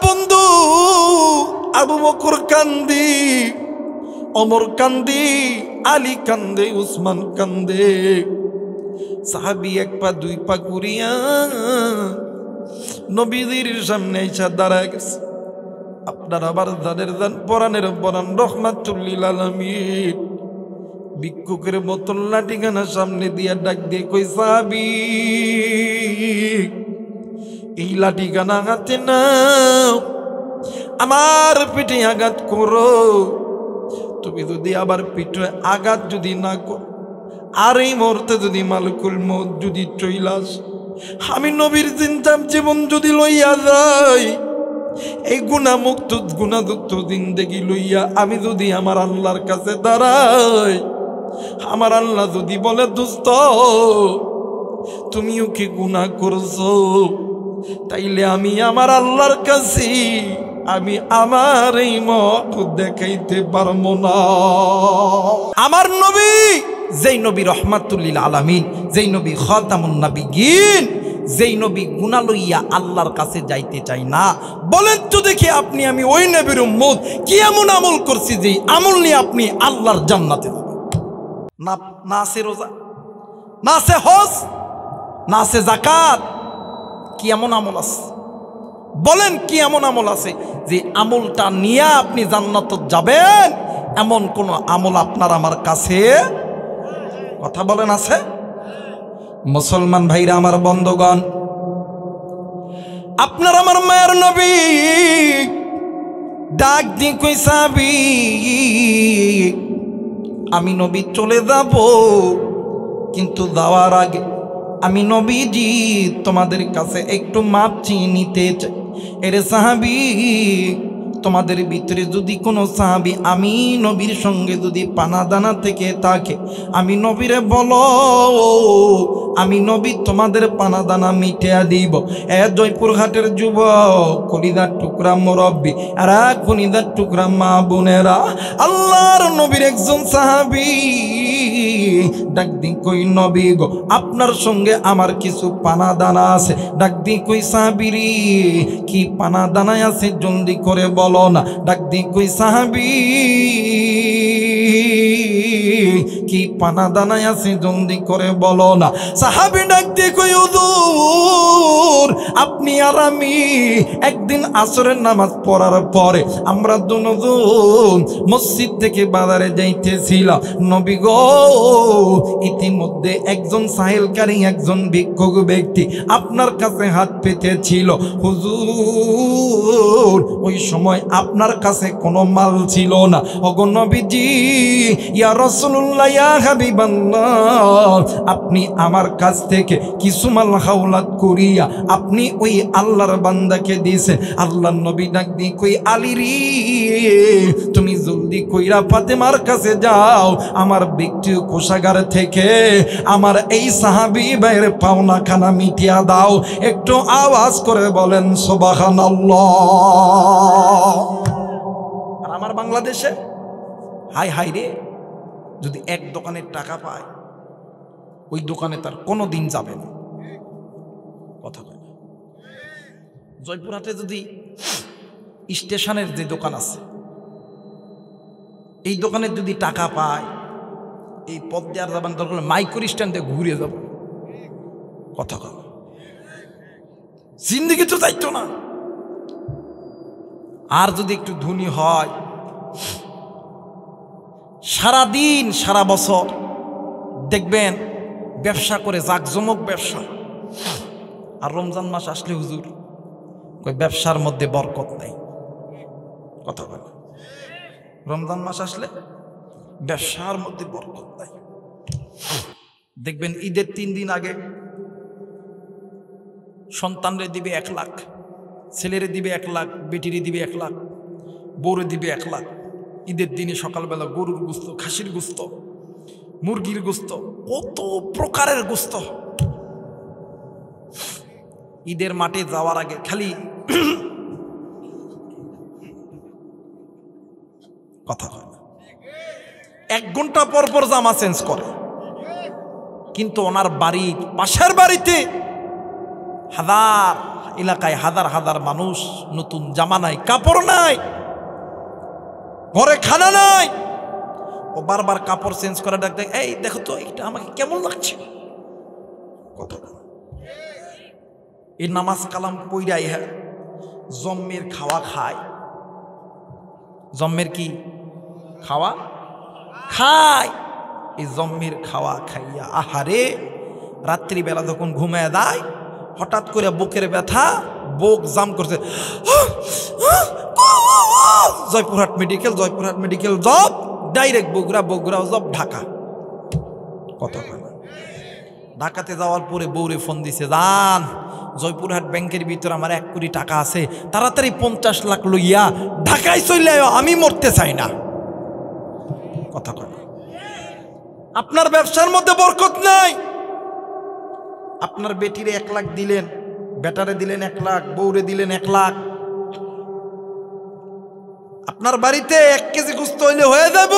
বন্ধু আবু বকর কান্দি, ওমর কান্দি, আলী কান্দে, উসমান কান্দে। সাহাবী এক পা দুই পা করিয়া নবীজির সামনে এসে দাঁড়ায় গেছে। আপনার আবার জানের জান পরাণের পরাণ রহমাতুল লিল আলামিন ভিক্ষুকের বোতল লাঠিখানা সামনে দিয়া ডাক দিয়ে কই, সাহাবী এই লাঠিখানা হাতে নাও, আমার পিঠে আঘাত করো। তুমি যদি আবার পিঠে আঘাত যদি না করো, আর এই মুহূর্তে যদি মালিকুল মউত যদি চইলাস, আমি নবীর জিন্দাম জীবন যদি লইয়া যাই, এই গুণামুক্ত গুণাযুক্ত জিন্দেগি লইয়া আমি যদি আমার আল্লাহর কাছে দাঁড়াই, আমার আল্লাহ যদি বলে দোস্ত তুমিও কি গুনাহ করছো, তাইলে আমি আমার আল্লাহর কাছে আমি আমার এই মত দেখাইতে পারবো না। আমার নবী যেই নবী রহমাতুল লিল আলামিন, যেই নবী খাতামুন নবিয়্যিন, যেই নবী গুনাহ লইয়া আল্লাহর কাছে যাইতে চাই না, বলেন তো দেখি আপনি আমি ওই নবীর উম্মত কি এমন আমল করছি যে আমল নিয়ে আপনি আল্লাহর জান্নাতে যাবেন? না, না আছে রোজা, না আছে হজ, না আছে যাকাত, কি এমন আমল আছে? বলেন কি এমন আমল আছে যে আমলটা নিয়ে আপনি জান্নাতে যাবেন? এমন কোন আমল আপনার আমার কাছে, কথা বলেন, আছে? মুসলমান ভাইরা আমার বন্ধুগণ, আপনার আমার মায়ের নবী ডাক দিয়ে কই, সাহাবী আমি নবী চলে যাব, কিন্তু যাওয়ার আগে আমি নবীজি তোমাদের কাছে একটু মাপ চেয়ে নিতে চাই। এরে সাহাবী, তোমাদের ভিতরে যদি কোনো সাহাবী আমি নবীর সঙ্গে যদি পানা দানা থেকে থাকে, আমি নবীরে বলো, আমি নবী তোমাদের পানা দানা মিটিয়ে দিব। জয়পুরহাটের যুবক, কলিজার টুকরা মুরব্বী, আর কলিজার টুকরা মা বোনেরা, আল্লাহর নবীর একজন সাহাবী ডাক দি কই, নবী গো আপনার সঙ্গে আমার কিছু পানা দানা আছে। ডাক দি কই, সাহাবীরি কি পানা দানায় আছে জলদি করে বলো না। ডাক দি কই, সাহাবী কি পানা দানায় আছে জলদি করে বলো না। সাহাবী ডাক দি কই, হুজুর আপনি আর আমি একদিন আসরের নামাজ পড়ার পরে আমরা দুজন মসজিদ থেকে বাজারে যাইতেছিলাম। নবী গো ইতিমধ্যে একজন সাহেলকারী, একজন ভিক্ষুক ব্যক্তি আপনার কাছে হাত পেতেছিল। হুজুর ওই সময় আপনার কাছে কোনো মাল ছিল না। ওগো নবীজি, ইয়া রাসূলুল্লাহ, ইয়া হাবিবাল্লাহ, আপনি আমার কাছ থেকে কিছু মাল হাওলাত করিয়া আপনি ওই আল্লাহর বান্দাকে দিয়েছেন। আল্লাহর নবী ডাক দিয়ে কই, আলী রে তুমি জলদি কইরা ফাতেমার কাছে যাও, আমার ব্যক্তি কোষাগার থেকে আমার এই সাহাবী ভাইয়ের পাওনা খানা মিটিয়া দাও। একটু আওয়াজ করে বলেন সুবহানাল্লাহ। আর আমার বাংলাদেশে হাই হাই রে, যদি এক দোকানের টাকা পায় ওই দোকানে তার কোনো দিন যাবে না, কথা বলে। জয়পুরহাটে যদি স্টেশনের যে দোকান আছে, এই দোকানের যদি টাকা পায়, এই পথ দেওয়ার যাবেন দরকার মাইক্রো স্ট্যান্ডে ঘুরে যাব, কথা কথা জিন্দিগি তো যাইতো না। আর যদি একটু ধনী হয়, সারাদিন সারা বছর দেখবেন ব্যবসা করে, জাকজমক ব্যবসা। আর রমজান মাস আসলে হুজুর কই ব্যবসার মধ্যে বরকত নাই, কথা বলে। রমজান মাস আসলে ব্যবসার মধ্যে বরকত নাই। দেখবেন ঈদের 3 দিন আগে সন্তানরে দিবে 1 লাখ, ছেলেরে দিবে 1 লাখ, বেটিরে দিবে 1 লাখ, বউরে দিবে 1 লাখ। ঈদের দিনে সকালবেলা গরুর গোস্ত, খাসির গোস্ত, মুরগির গোস্ত, কত প্রকারের গোস্ত। ঈদের মাঠে যাওয়ার আগে খালি কথা হয় না, 1 ঘন্টা পর পর জামা চেঞ্জ করে। কিন্তু ওনার বাড়ি, পাশের বাড়িতে হাজার এলাকায় হাজার হাজার মানুষ, নতুন জামা নাই, কাপড় নাই, ঘরে খানা নাই, ও বারবার কাপড় চেঞ্জ করে ডাকতে, এই দেখো তো এটা আমাকে কেমন লাগছে। কত এই নামাজ কালাম পইরাই জম্মের খাওয়া খায়, জম্মের কি খাওয়া খায়, এই জম্মের খাওয়া খাইয়া আহারে রাত্রিবেলা যখন ঘুমায় দেয়, হঠাৎ করে বুকের ব্যথা, বুক জাম করছে, Joypurhat medical, Joypurhat medical job, direct Bogura, Bogura job Dhaka. কত ঢাকাতে যাওয়ার পরে বউরে ফোন দিছে, জান জয়পুরহাট ব্যাংকের ভিতরে আমার 1 কোটি টাকা আছে, তাড়াতাড়ি 50 লাখ লইয়া ঢাকায় চলে আয়, আমি মরতে চাই না। কথা কয় আপনার ব্যবসার মধ্যে বরকত নাই। আপনার বেটিরে 1 লাখ দিলেন, বেটারে দিলেন 1 লাখ, বউরে দিলেন 1 লাখ, আপনার বাড়িতে 1 কেজি গোস্ত হইলে হয়ে যাব,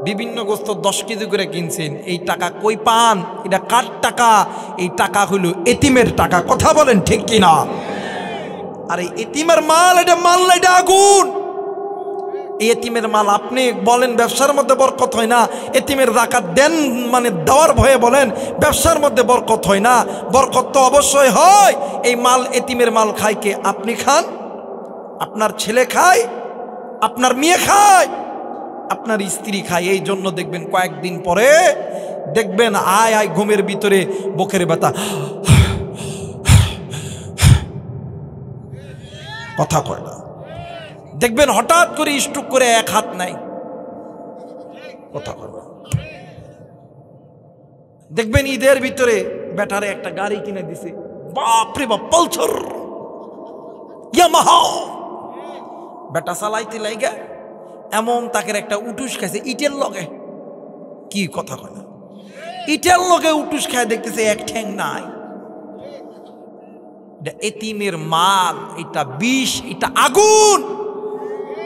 বিভিন্ন গোস্ত 10 কেজি করে কিনছেন, এই টাকা কই পান? এটা কার টাকা? এই টাকা হইল এতিমের টাকা। কথা বলেন ঠিক কিনা? আর এই এতিমের মাল, এটা মাল না, এটা আগুন। এই এতিমের মাল আপনি বলেন ব্যবসার মধ্যে বরকত হয় না, এতিমের যাকাত দেন মানে দেওয়ার ভয়ে বলেন ব্যবসার মধ্যে বরকত হয় না, বরকত তো অবশ্যই হয়। এই মাল, এতিমের মাল খায় কে? আপনি খান, আপনার ছেলে খায়, আপনার মেয়ে খায়, আপনার স্ত্রী খায়। এই জন্য দেখবেন কয়েকদিন পরে দেখবেন আয় আয় ঘুমের ভিতরে বুকের ব্যথা, কথা কয় না, দেখবেন হঠাৎ করে স্ট্রোক করে 1 হাত নাই, কথা কয় না। দেখবেন ঈদের ভিতরে বেটারে একটা গাড়ি কিনে দিছে, বাপরে বাপ, পালসার, ইয়ামাহা, বেটা চালাইতে লাইগা এমন তাকে একটা উটুস খাইছে ইটের লগে। কি কথা কয় না? ইটের লগে উটুস খায়, দেখতেছে 1 ঠ্যাং নাই। এতিমের মাল, এটা বিষ, এটা আগুন।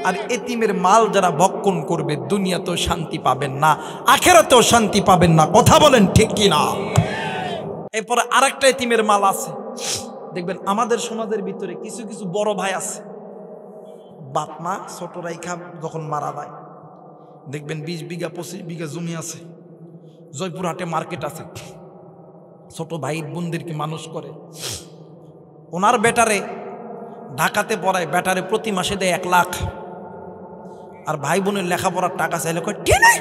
আর এতিমের মাল যারা ভক্ষণ করবে, দুনিয়াতেও শান্তি পাবেন না, আখিরাতেও শান্তি পাবেন না। কথা বলেন ঠিক কিনা? এরপরে আরেকটা এতিমের মাল আছে, দেখবেন আমাদের সমাজের ভিতরে কিছু কিছু বড় ভাই আছে, বাপ মা ছোট রাইখা যখন মারা যায়, দেখবেন 20 বিঘা 25 বিঘা জমি আছে, জয়পুরহাটে মার্কেট আছে, ছোট ভাই বোনদেরকে মানুষ করে, ওনার বেটারে ঢাকাতে পড়ায়, বেটারে প্রতি মাসে দেয় 1 লাখ, আর ভাই বোনের লেখাপড়ার টাকা চাইলে কয় ঠিক নাই,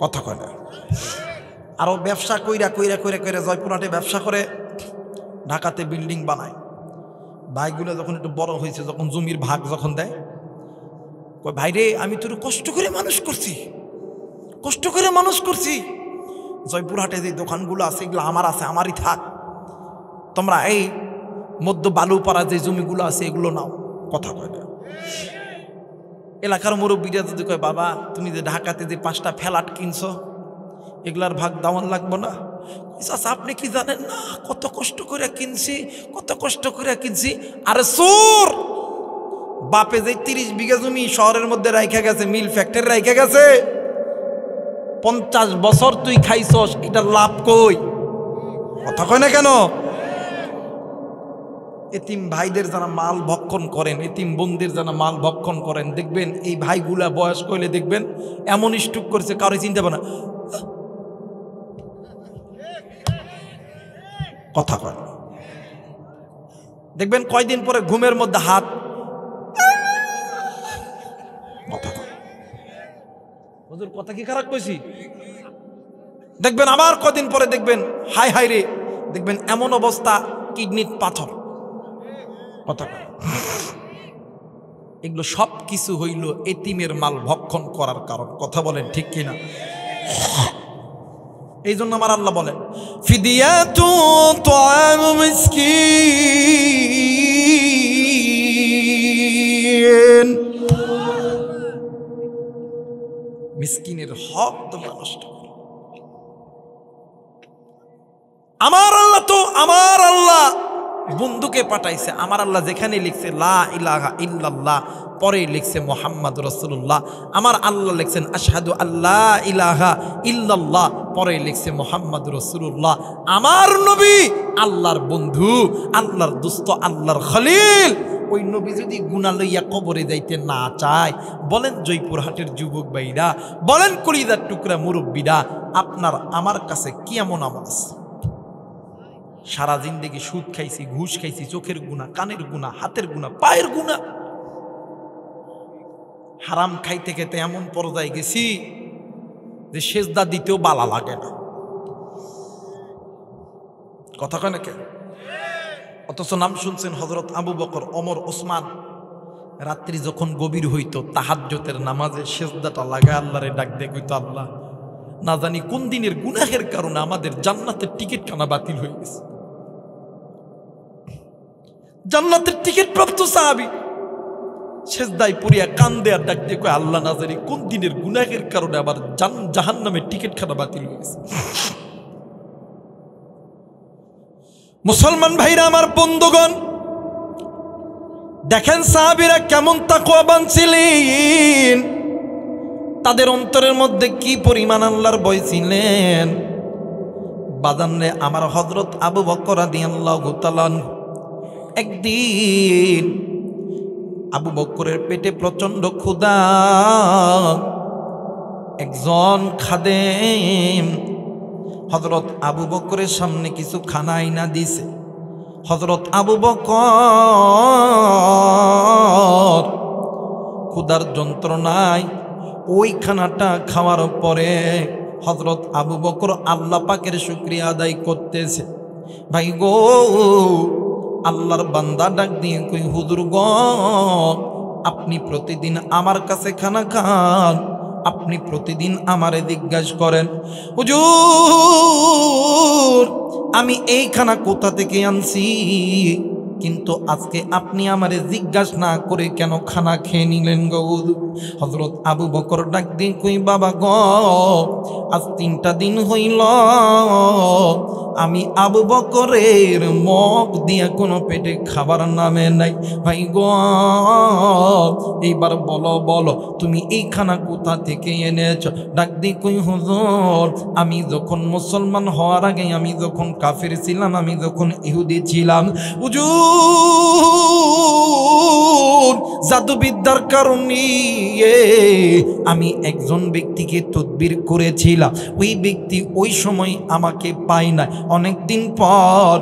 কথা কয় না। আরো ব্যবসা কইরা কইরা কইরা কইরা জয়পুরহাটে ব্যবসা করে, ঢাকাতে বিল্ডিং বানায়। ভাইগুলো যখন একটু বড় হয়েছে, যখন জমির ভাগ যখন দেয়, কয় ভাই রে, আমি তোর কষ্ট করে মানুষ করছি, কষ্ট করে মানুষ করছি, জয়পুরহাটে যে দোকানগুলো আছে এগুলো আমার আছে, আমারই থাক, তোমরা এই মধ্য বালুপাড়া যে জমিগুলো আছে এগুলো নাও। কথা কয় না। এলাকার মুরব্বীরা যদি কয়, বাবা তুমি যে ঢাকাতে যে 5টা ফ্ল্যাট কিনছো, এগুলার ভাগ দাওয়ান লাগবো না? আচ্ছা, আপনি কি জানেন না কত কষ্ট করে কিনছি, কত কষ্ট করে কিনছি। আরে সুর, বাপে যে 30 বিঘা জমি শহরের মধ্যে রাইখা গেছে, মিল ফ্যাক্টরি রাইখা গেছে, 50 বছর তুই খাইছস, এটার লাভ কই? কথা কয় না কেন? এতিম ভাইদের যারা মাল ভক্ষণ করেন, এতিম বোনদের যারা মাল ভক্ষণ করেন, দেখবেন এই ভাইগুলা বয়স কইলে দেখবেন এমন স্ট্রোক করছে, কারো চিন্তা পারে না। কথা কয়, দেখবেন কয়দিন পরে ঘুমের মধ্যে হাত, কথা কয়, হুজুর কথা কি খারাপ কইছি? দেখবেন আবার কদিন পরে দেখবেন হাই হাই রে, দেখবেন এমন অবস্থা, কিডনির পাথর। কথা কয়, এগুলো সব কিছু হইল এতিমের মাল ভক্ষণ করার কারণ। কথা বলেন ঠিক কিনা? এই জন্য আমার আল্লাহ বলেন, ফিদিয়াতু তুআমু মিসকিন, মিসকিনের হক তোমরা নষ্ট করো। আমার আল্লাহ তো, আমার আল্লাহ বন্ধুকে পাঠাইছে। আমার আল্লাহ যেখানে লিখছে লা ইলাহা ইল্লাল্লাহ, পরে লিখছে মুহাম্মদ রাসূলুল্লাহ। আমার আল্লাহ লিখছেন আশহাদু আল্লা ইলাহা ইল্লাল্লাহ, পরে লিখছে মুহাম্মদ রাসূলুল্লাহ। আমার নবী আল্লাহর বন্ধু, আল্লাহর দোস্ত, আল্লাহর খলিল। ওই নবী যদি গুনাহ লইয়া কবরে যাইতে না চায়, বলেন জয়পুরহাটের যুবক ভাইরা, বলেন কলিজার টুকরা মুরব্বীরা, আপনার আমার কাছে কি এমন আমল আছে? সারা জিন্দেগি সুদ খাইছি, ঘুষ খাইছি, চোখের গুনাহ, কানের গুনাহ, হাতের গুনাহ, পায়ের গুনাহ, হারাম খাইতে খেতে এমন পর্যায়ে গেছি যে সেজদা দিতেও বালা লাগে না। কথা কয় নাকি? অথচ নাম শুনছেন হযরত আবু বকর, ওমর, ওসমান। রাত্রি যখন গভীর হইতো, তাহাজ্জুদের নামাজে সেজদাটা লাগায় আল্লাহরে ডাক দিয়ে কইতো, আল্লাহ, না জানি কোন দিনের গুনাহের কারণে আমাদের জান্নাতের টিকিট কানা বাতিল হয়ে গেছে। জান্নাতের টিকিট প্রাপ্ত সাহাবী সেজদায় পড়িয়া কান্দে আর ডাক দিয়ে কয়, আল্লাহ, না জানি কোন দিনের গুনাহের কারণে আবার জাহান্নামের টিকিট খানা বাতিল হয়ে গেছে। মুসলমান ভাইরা আমার, বন্ধুগণ, দেখেন সাহাবীরা কেমন তাকওয়াবান ছিলেন, তাদের অন্তরের মধ্যে কি পরিমাণ আল্লাহর ভয় ছিলেন। বাজানরে আমার হযরত আবু বকর রাদিয়াল্লাহু তাআলা একদিন আবু বকরের পেটে প্রচন্ড ক্ষুধা। একজন খাদেম হযরত আবু বকরের সামনে কিছু খানা আইনা দিছে। হযরত আবু বকর ক্ষুধার যন্ত্রণায় ওই খানাটা খাওয়ার পরে হযরত আবু বকর আল্লাহ পাকের শুকরিয়া আদায় করতেছে। ভাই গো, আল্লাহর বান্দা ডাক দিয়ে কই, হুজুর গো, আপনি প্রতিদিন আমার কাছে খানা খান, আপনি প্রতিদিন আমারে জিজ্ঞাসা করেন, হুজুর আমি এই খানা কোথা থেকে আনছি, কিন্তু আজকে আপনি আমারে জিজ্ঞাসা না করে কেন খানা খেয়ে নিলেন গো? হযরত আবু বকর ডাক দিয়ে কই, বাবা গো, আজ 3টা দিন হইল আমি আবু বকরের মুখ দিয়া কোনো পেটে খাবার নামে নাই। ভাই গো, এইবার বলো বলো তুমি এই খানা কোথা থেকে এনেছো? ডাক দিয়ে কই, হুজুর আমি যখন মুসলমান হওয়ার আগে, আমি যখন কাফির ছিলাম, আমি যখন ইহুদি ছিলাম, হুজুর জাদুবিদ্যার কারণে আমি একজন ব্যক্তিকে তদবির করেছিলাম। ওই ব্যক্তি ওই সময় আমাকে পায় না। অনেকদিন পর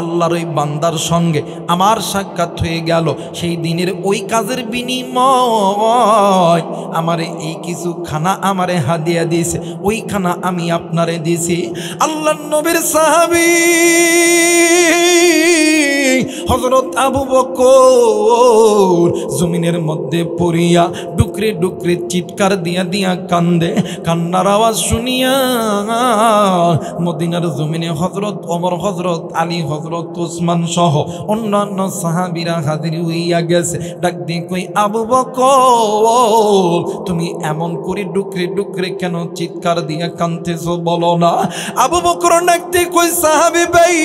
আল্লাহর ওই বান্দার সঙ্গে আমার সাক্ষাৎ হয়ে গেল। সেই দিনের ওই কাজের বিনিময় আমারে এই কিছু খানা আমারে হাদিয়া দিয়েছে, ওই খানা আমি আপনারে দিয়েছি। আল্লাহর নবীর সাহাবী হযরত আবু বকর জমিনের মধ্যে পড়িয়া ডুকরে ডুকরে চিৎকার দিয়া দিয়া কান্দে। কান্নার আওয়াজ শুনিয়া মদিনার জমিনে হযরত ওমর, হযরত আলী, হযরত ওসমান সহ অন্যান্য সাহাবীরা হাজির হইয়া গেছে। ডাক দিয়ে কই, আবু বকর তুমি এমন করে ডুকরে ডুকরে কেন চিৎকার দিয়া কাঁদতেছো, বলো না? আবু বকর ডাক দিয়ে কই, সাহাবী ভাই,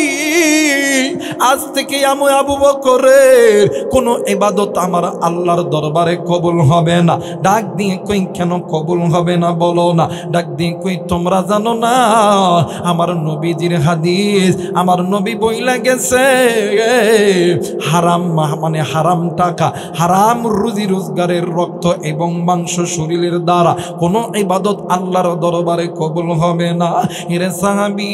আজ থেকে আমি আবু বকরের কোনো ইবাদত আমার আল্লাহর দরবারে কবুল হবে না। ডাক দিয়ে কই, কেন কবুল হবে না বলো না? ডাক দিয়ে কই, তোমরা জানো না আমার নবীজির হাদিস, আমার নবী বইলা গেছে, হারাম মানে হারাম টাকা, হারাম রুজি রোজগারের রক্ত এবং মাংস শরীরের দ্বারা কোনো ইবাদত আল্লাহর দরবারে কবুল হবে না। এরে সাহাবী,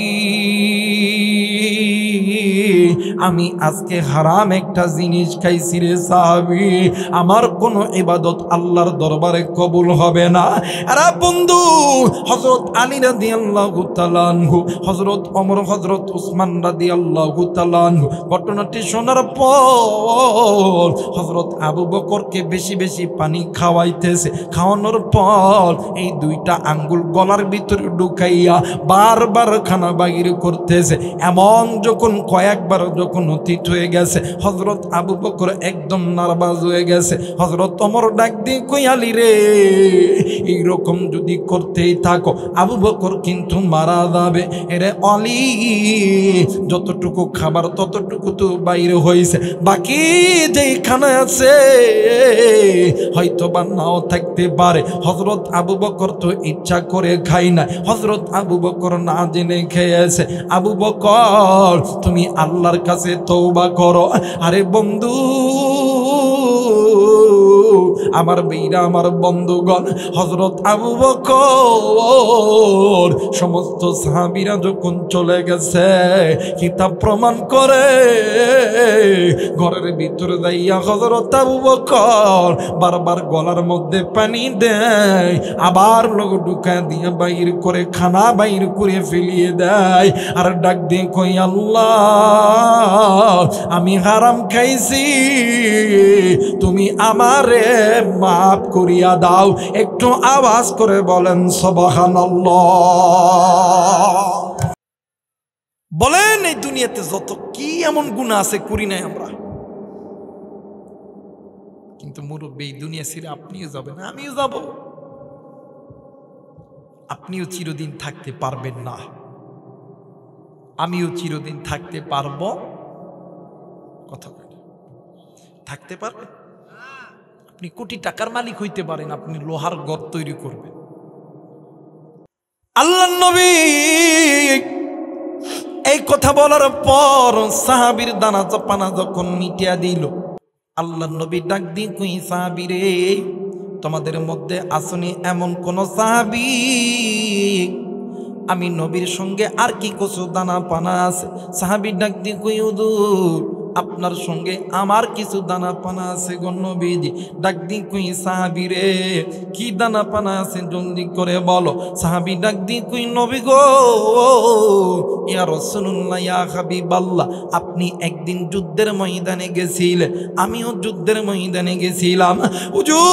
আমি আজকে হারাম একটা জিনিস খাইছি রে সাহাবী, আমার কোনো ইবাদত আল্লাহর দরবারে কবুল হবে না। আরে বন্ধু, হযরত আলী রাদিয়াল্লাহু তাআলা আনহু, হযরত ওমর, হযরত ওসমান রাদিয়াল্লাহু তাআলা আনহু ঘটনাটি শোনার পর হযরত আবু বকরকে বেশি বেশি পানি খাওয়াইতেছে। খাওয়ানোর পর এই 2টা আঙ্গুল গলার ভিতরে ঢুকাইয়া বারবার খানা বাহির করতেছে। এমন যখন কয়েকবার যখন অতীত হয়ে গেছে, হযরত আবু বকর একদম নার্ভাস হয়ে গেছে। হযরত ওমর ডাক দিয়ে কই আলী রে, এইরকম যদি করতেই থাকো আবু বকর কিন্তু মারা যাবে। এরে আলী, যতটুকু খাবার ততটুকু তো বাইরে হয়েছে, বাকি যেখানে আছে হয়তো বা নাও থাকতে পারে। হযরত আবু বকর তো ইচ্ছা করে খাই না, হযরত আবু বকর না জেনে খেয়েছে। আবু বকর তুমি আল্লাহর কাছে তওবা করো। আরে বন্ধু আমার বীরা, আমার বন্ধুগণ, হযরত আবু বকর সমস্ত সাহাবীরা যখন চলে গেছে, কিতাব প্রমাণ করে ঘরের ভিতরে যাইয়া হযরত আবু বকর বারবার গলার মধ্যে পানি দেয়, আবার লোক ঢুকা দিয়ে বাইর করে খানা বাইর করে ফেলিয়ে দেয়, আর ডাক দিয়ে কই আল্লাহ আমি হারাম খাইছি, তুমি আমারে মাফ করিয়া দাও। একটু আওয়াজ করে বলেন সুবহানাল্লাহ। বলেন এই দুনিয়াতে যত কি এমন গুনাহ আছে করি নাই আমরা, কিন্তু মুরব্বী এই দুনিয়া ছেড়ে আপনিও যাবেন, আমিও যাব। আপনিও চিরদিন থাকতে পারবেন না, আমিও চিরদিন থাকতে পারবো। কথা থাকতে পারবেন? আপনি কোটি টাকার মালিক হইতে পারেন, আপনি লোহার ঘর তৈরি করবেন। আল্লাহর নবী এই কথা বলার পর সাহাবীর দানা পানা যখন মিটিয়া দিল, আল্লাহর নবী ডাক দিয়ে কই সাহাবী রে, তোমাদের মধ্যে আসনি এমন কোন সাহাবী আমি নবীর সঙ্গে আর কি কিছু দানা পানা আছে? সাহাবী ডাক দিয়ে কই হুজুর আপনার সঙ্গে আমার কিছু দানা পানা আছে গো নবীজি। ডাক দিয়ে কই সাহাবী রে কি দানা পানা আছে জলদি করে বলো। সাহাবী ডাক দিয়ে কই নবী গো, ইয়া রাসূলুল্লাহ ইয়া হাবিবাল্লাহ, আপনি একদিন যুদ্ধের ময়দানে গেছিলেন, আমিও যুদ্ধের ময়দানে গেছিলাম। হুজুর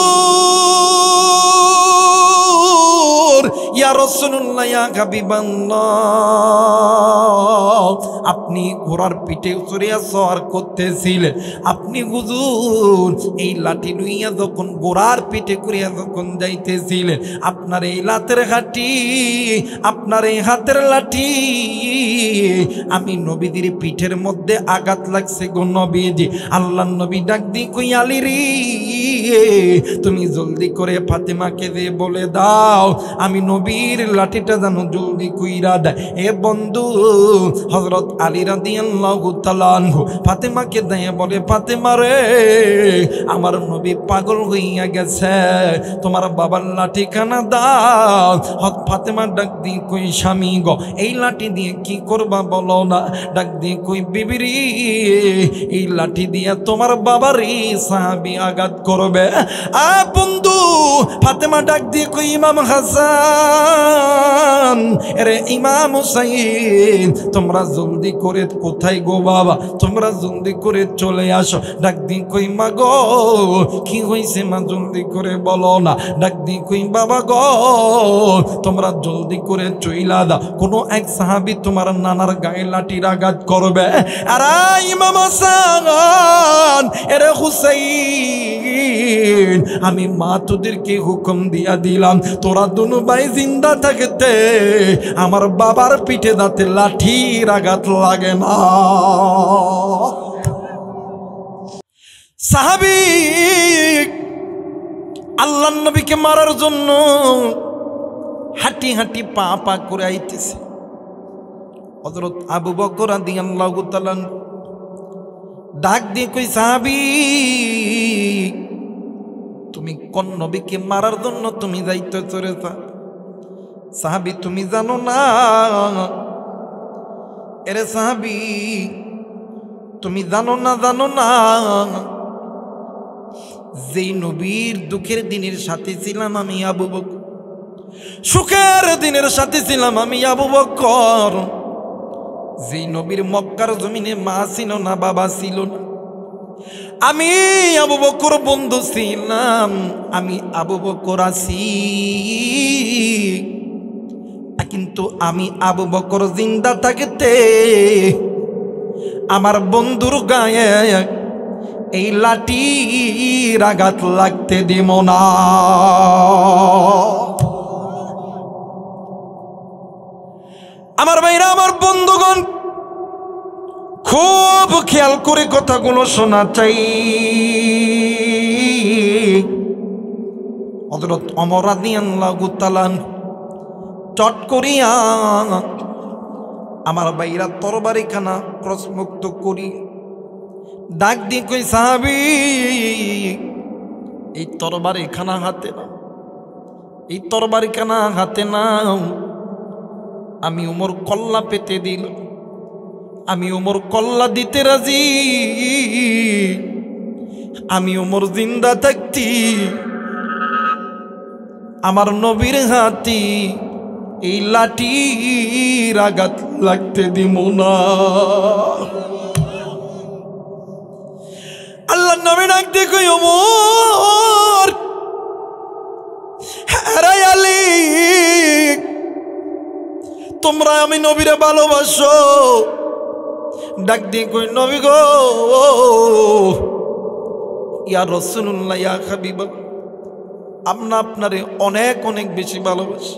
ইয়া রাসূলুল্লাহ ইয়া হাবিবাল্লাহ, আপনি ঘোড়ার পিঠে চড়িয়া সওয়ার করতেছিলেন, আপনি হুজুর এই লাঠি লইয়া যখন ঘোড়ার পিঠে করিয়া যখন যাইতেছিলেন, আপনার এই লাতের ঘাটি, আপনার এই হাতের লাঠি আমি নবীদের পিঠের মধ্যে আঘাত লাগছে গো নবীজি। আল্লাহর নবী ডাক দি কই আলী রে, তুমি জলদি করে ফাতেমাকে দিয়ে বলে দাও আমি নবীর লাঠিটা যেন জলদি কইরা দেয়। এ বন্ধু হযরত আলী রাদিয়াল্লাহু তাআলা আনহু ফাতেমাকে দিয়ে বলে, ফাতেমা রে আমার নবী পাগল হইয়া গেছে, তোমার বাবার লাঠি খানা দাও। ফাতেমা ডাক দি কই স্বামী গো, এই লাঠি দিয়ে কি করবা বলো না? ডাক দি কই বিবি রে, এই লাঠি দিয়ে তোমার বাবারই সাহাবী আঘাত করবে। আ বন্ধু ফাতেমা ডাক দি কই ইমাম হাসান আরে ইমাম হুসাইন তোমরা জলদি করে কোথায় গো বাবা, তোমরা জলদি করে চলে আসো। ডাক দি কই মা গো কি হইছে মা জলদি করে বলো না। ডাক দি কই বাবা গো তোমরা জলদি করে চইলা দাও, কোনো এক সাহাবী তোমার নানার গায়ে লাঠির আঘাত করবে। আর ইমাম হাসান আরে হুসাইন আমি মা তোদেরকে হুকুম দিয়া দিলাম, তোরা দুনো ভাই জিন্দা থাকতে আমার বাবার পিঠে দাঁতে লাঠির আঘাত লাগে না। সাহাবী আল্লাহর নবীকে মারার জন্য হাঁটি হাঁটি পা পা করে আইতেছে। হযরত আবু বকর রাদিয়াল্লাহু তাআলা ডাক দিয়ে কই সাহাবী তুমি কোন নবীকে মারার জন্য তুমি যাইতে চলেছ? সাহাবী তুমি জানো না? এরে সাহাবী তুমি জানো না? জানো না যেই নবীর দুঃখের দিনের সাথে ছিলাম আমি আবু বকর, সুখের দিনের সাথে ছিলাম আমি আবু বকর, যেই নবীর মক্কার জমিনে মা ছিল না, বাবা ছিল না, আমি আবু বকর বন্ধু ছিলাম, আমি আবু বকর আছি, কিন্তু আমি আবু বকর জিন্দা থাকতে আমার বন্ধুর গায়ে এই লাঠির আঘাত লাগতে দিব না। আমার ভাইরা, আমার বন্ধুগণ, খুব খেয়াল করে কথাগুলো শোনা চাই। হযরত ওমর রাদিয়াল্লাহু তাআলা চট করিয়া আমার ভাইরা তরবারিখানা ক্রসমুক্ত করি ডাক দিয়ে কই, সাহাবী, এই তরবারিখানা হাতে নাও, এই তরবারিখানা হাতে নাও। আমি ওমর কল্লা পেতে দিল, আমি ওমর কল্লা দিতে রাজি। আমি ওমর জিন্দা থাকতি আমার নবীর হাতি এই লাঠির আঘাত লাগতে দিব না। আল্লাহ নবী ডাক দিয়ে কই, ওমর, আরে আলী, তোমরা আমি নবীরে ভালোবাসো। ডাক দিয়ে কই, নবী গো, ইয়া রাসূলুল্লাহ, ইয়া হাবিবাল্লাহ, আমরা আপনারে অনেক অনেক বেশি ভালোবাসি।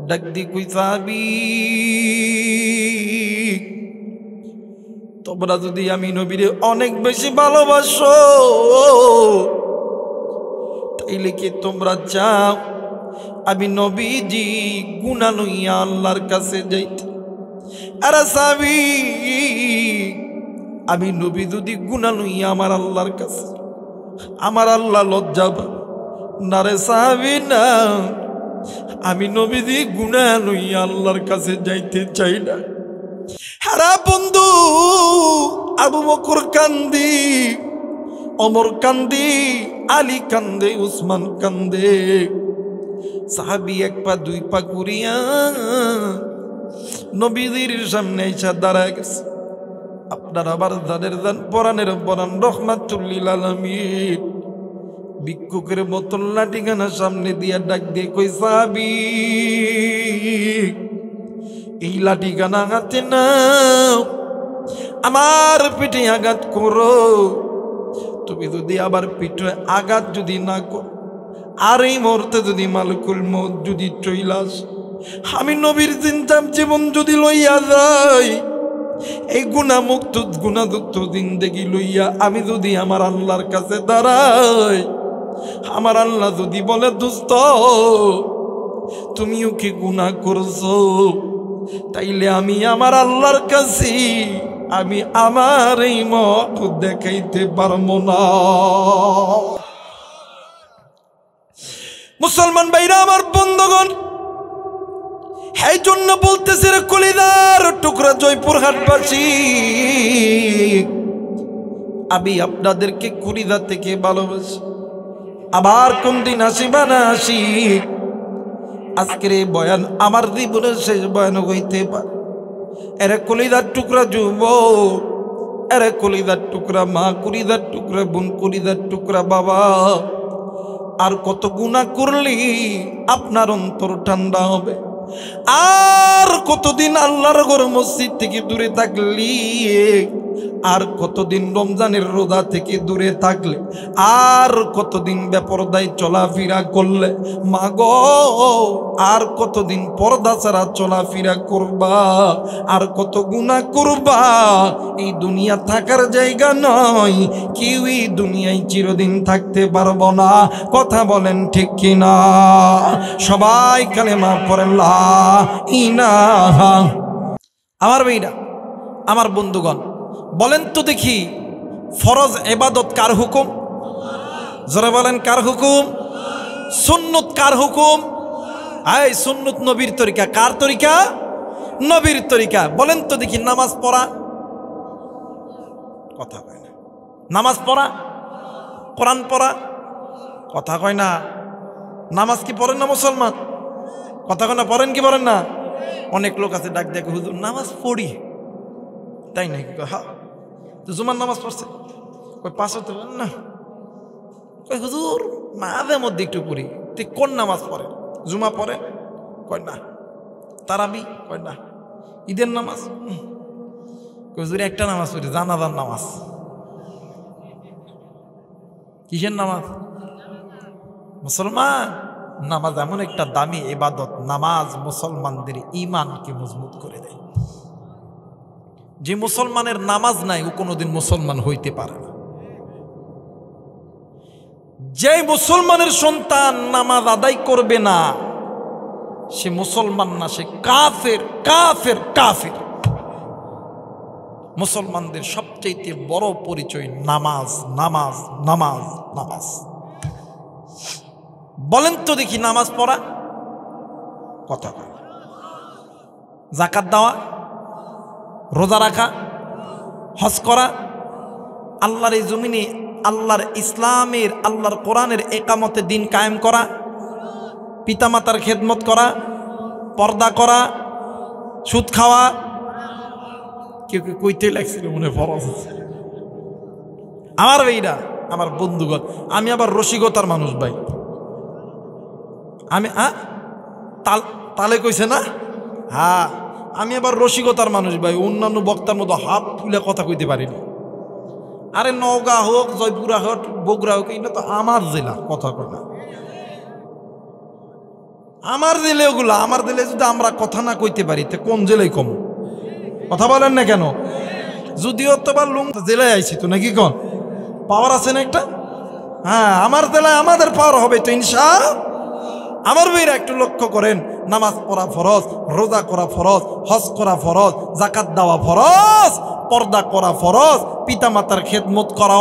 ডাক দিয়ে কই, সাহাবী, তোমরা যদি আমি নবীরে অনেক বেশি ভালোবাসো, তাইলে কি তোমরা চাও আমি নবীজি গুনাহ লইয়া আল্লাহর কাছে যাইতে? আরে সাহাবী, আমি নবী যদি গুনাহ লইয়া আমার আল্লাহর কাছে, আমার আল্লাহ লজ্জা পাবে না রে সাহাবী, না। আমি নবীজি গুনাহ লইয়া আল্লাহর কাছে যাইতে চাই না। হারা বন্ধু, আবু বকর কান্দি, ওমর কান্দি, আলী কান্দে, উসমান কান্দে। সাহাবী এক পা দুই পা করিয়া নবীজির সামনে এসে দাঁড়ায় গেছে। আপনার আবার যাদের যান পরাণের পরাণ রহমাতুল লিল আলামিন ভিক্ষুকের বোতল লাঠিখানা সামনে দিয়া ডাক দিয়ে কই, সাহাবী, এই লাঠিখানা হাতে নাও, আমার পিঠে আঘাত করো। তুমি যদি আবার পিঠে আঘাত যদি না করো, আর এই মুহূর্তে যদি মালিকুল মউত যদি চইলাস, আমি নবীর জিন্দাম জীবন যদি লইয়া যাই, এই গুণামুক্ত গুণাযুক্ত জিন্দেগি লইয়া আমি যদি আমার আল্লাহর কাছে দাঁড়াই, আমার আল্লাহ যদি বলে, দোস্ত, তুমিও কি গুনাহ করছো, তাইলে আমি আমার আল্লাহর কাছে আমি আমার এই মুখ দেখাইতে পারবো না। মুসলমান ভাইরা, আমার বন্ধুগণ, এই জন্য বলতেছে রে কলিদার টুকরা জয়পুরহাটবাসী, আমি আপনাদেরকে কলিজা থেকে ভালোবাসি। আবার কোন দিন আসি বা না আসি, আজকের এই বয়ান আমার জীবনের শেষ বয়ান হইতে পারে। এরে কলিজার টুকরা যুবক, এরে কলিজার টুকরা মা, কলিজার টুকরা বোন, কলিজার টুকরা বাবা, আর কত গুনাহ করলি আপনার অন্তর ঠান্ডা হবে? আর কতদিন আল্লাহর ঘর মসজিদ থেকে দূরে থাকলি? আর কতদিন রমজানের রোজা থেকে দূরে থাকলে? আর কতদিন বেপরদায় চলাফেরা করলে? মা গো, আর কতদিন পর্দা ছাড়া চলাফেরা করবা? আর কত গুনাহ করবা? এই দুনিয়া থাকার জায়গা নয়, কেউই দুনিয়ায় চিরদিন থাকতে পারবো না। কথা বলেন ঠিক কিনা? সবাই কালেমা পড়েন লা ইলাহা। আমার ভাইরা, আমার বন্ধুগণ, বলেন তো দেখি, ফরজ ইবাদত কার হুকুম? জোরে বলেন, কার হুকুম? সুন্নত কার হুকুম? এই সুন্নত নবীর তরিকা। কার তরিকা? নবীর তরিকা। বলেন তো দেখি, নামাজ পড়া? কথা কয় না। নামাজ পড়া, কোরআন পড়া? কথা কয় না। নামাজ কি পড়েন না মুসলমান? কথা কয় না, পড়েন কি পড়েন না? অনেক লোক আছে ডাক দেখে, হুজুর নামাজ পড়ি, তাই নাকি? হ্যাঁ। তো জুমার নামাজ পড়ছে? কই 5 ওয়াক্ত না। কই হুজুর মাঝে মধ্যে একটু পড়ি। তুই কোন নামাজ পড়ে? জুমা পড়ে? কয় না। তারাবি? কয় না। ঈদের নামাজ? কই হুজুর একটা নামাজ পড়ি, জানাজার নামাজ। কিসের নামাজ? মুসলমান, নামাজ এমন একটা দামি ইবাদত, নামাজ মুসলমানদের ঈমানকে মজবুত করে দেয়। যে মুসলমানের নামাজ নাই ও কোনোদিন মুসলমান হইতে পারে না। যে মুসলমানের সন্তান নামাজ আদায় করবে না সে মুসলমান না, সে কাফের কাফের কাফের। মুসলমানদের সবচেয়ে বড় পরিচয় নামাজ, নামাজ, নামাজ, নামাজ। বলেন তো দেখি, নামাজ পড়া কথা, যাকাত দেওয়া, রোজা রাখা, হজ করা, আল্লাহর এই জমিনে আল্লাহর ইসলামের, আল্লাহর কোরআনের একামতে দিন কায়েম করা, পিতামাতার খেদমত করা, পর্দা করা, সুদ খাওয়া। কেউ কেউ কইতে লাগছিল মনে ফরজ। আমার ভাইরা, আমার বন্ধুগণ, আমি আবার রসিকতার মানুষ ভাই। আমি তালে কইছে না, হ্যাঁ আমি আবার রসিকতার মানুষ ভাই। অন্যান্য বক্তার মতো হাত তুলে কথা কইতে পারি না। আরে নওগাঁ হোক, জয়পুরা হোক, বগুড়া হোক, এটা তো আমার জেলা, কথা কয় না। আমার জেলে ওগুলা, আমার জেলে যদি আমরা কথা না কইতে পারি তো কোন জেলায় কম? কথা বলেন না কেন? যদিও তো বা লুং জেলায় আইছি তো, নাকি কোন পাওয়ার আছে না একটা? হ্যাঁ, আমার জেলায় আমাদের পাওয়ার হবে তো ইনশাআল্লাহ। আমার ভাইরা একটু লক্ষ্য করেন, নামাজ পড়া ফরজ, রোজা করা ফরজ, হজ করা ফরজ, যাকাত দেওয়া ফরজ, পর্দা করা ফরজ, পিতামাতার খেদমত করা।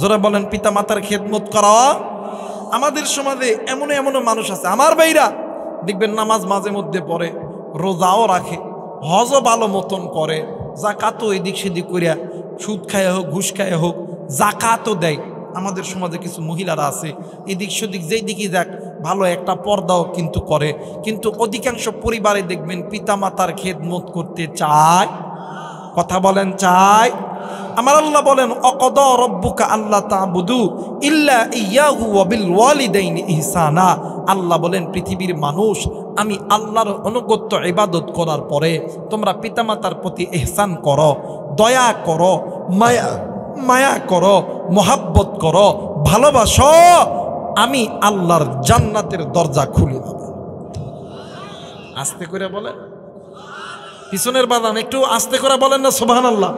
যারা বলেন পিতামাতার খেদমত করা। আমাদের সমাজে এমন এমন মানুষ আছে আমার ভাইরা, দেখবেন নামাজ মাঝে মধ্যে পড়ে, রোজাও রাখে, হজও ভালো মতন করে, যাকাতও এদিক সেদিক করিয়া, সুদ খায় হোক, ঘুষ খায় হোক, যাকাতও দেয়। আমাদের সমাজে কিছু মহিলারা আছে এদিক সেদিক যেই দিকে যাক ভালো একটা পর্দাও কিন্তু করে, কিন্তু অধিকাংশ পরিবারে দেখবেন পিতামাতার খেদমত করতে চায়। কথা বলেন চায়? আমার আল্লাহ বলেন, অকদা রব্বুকা আল্লাহ তা'বুদু ইল্লা ইয়াহু ওয়া বিল ওয়ালিদাইনি ইহসানা। আল্লাহ বলেন, পৃথিবীর মানুষ, আমি আল্লাহর অনুগত্য ইবাদত করার পরে তোমরা পিতামাতার প্রতি ইহসান করো, দয়া করো, মায়া করো, মোহাব্বত করো, ভালোবাসো, আমি আল্লাহর জান্নাতের দরজা খুলে দেব। আস্তে করে বলেন, পিছনের বাদান একটু আস্তে করে বলেন না সুবহানাল্লাহ।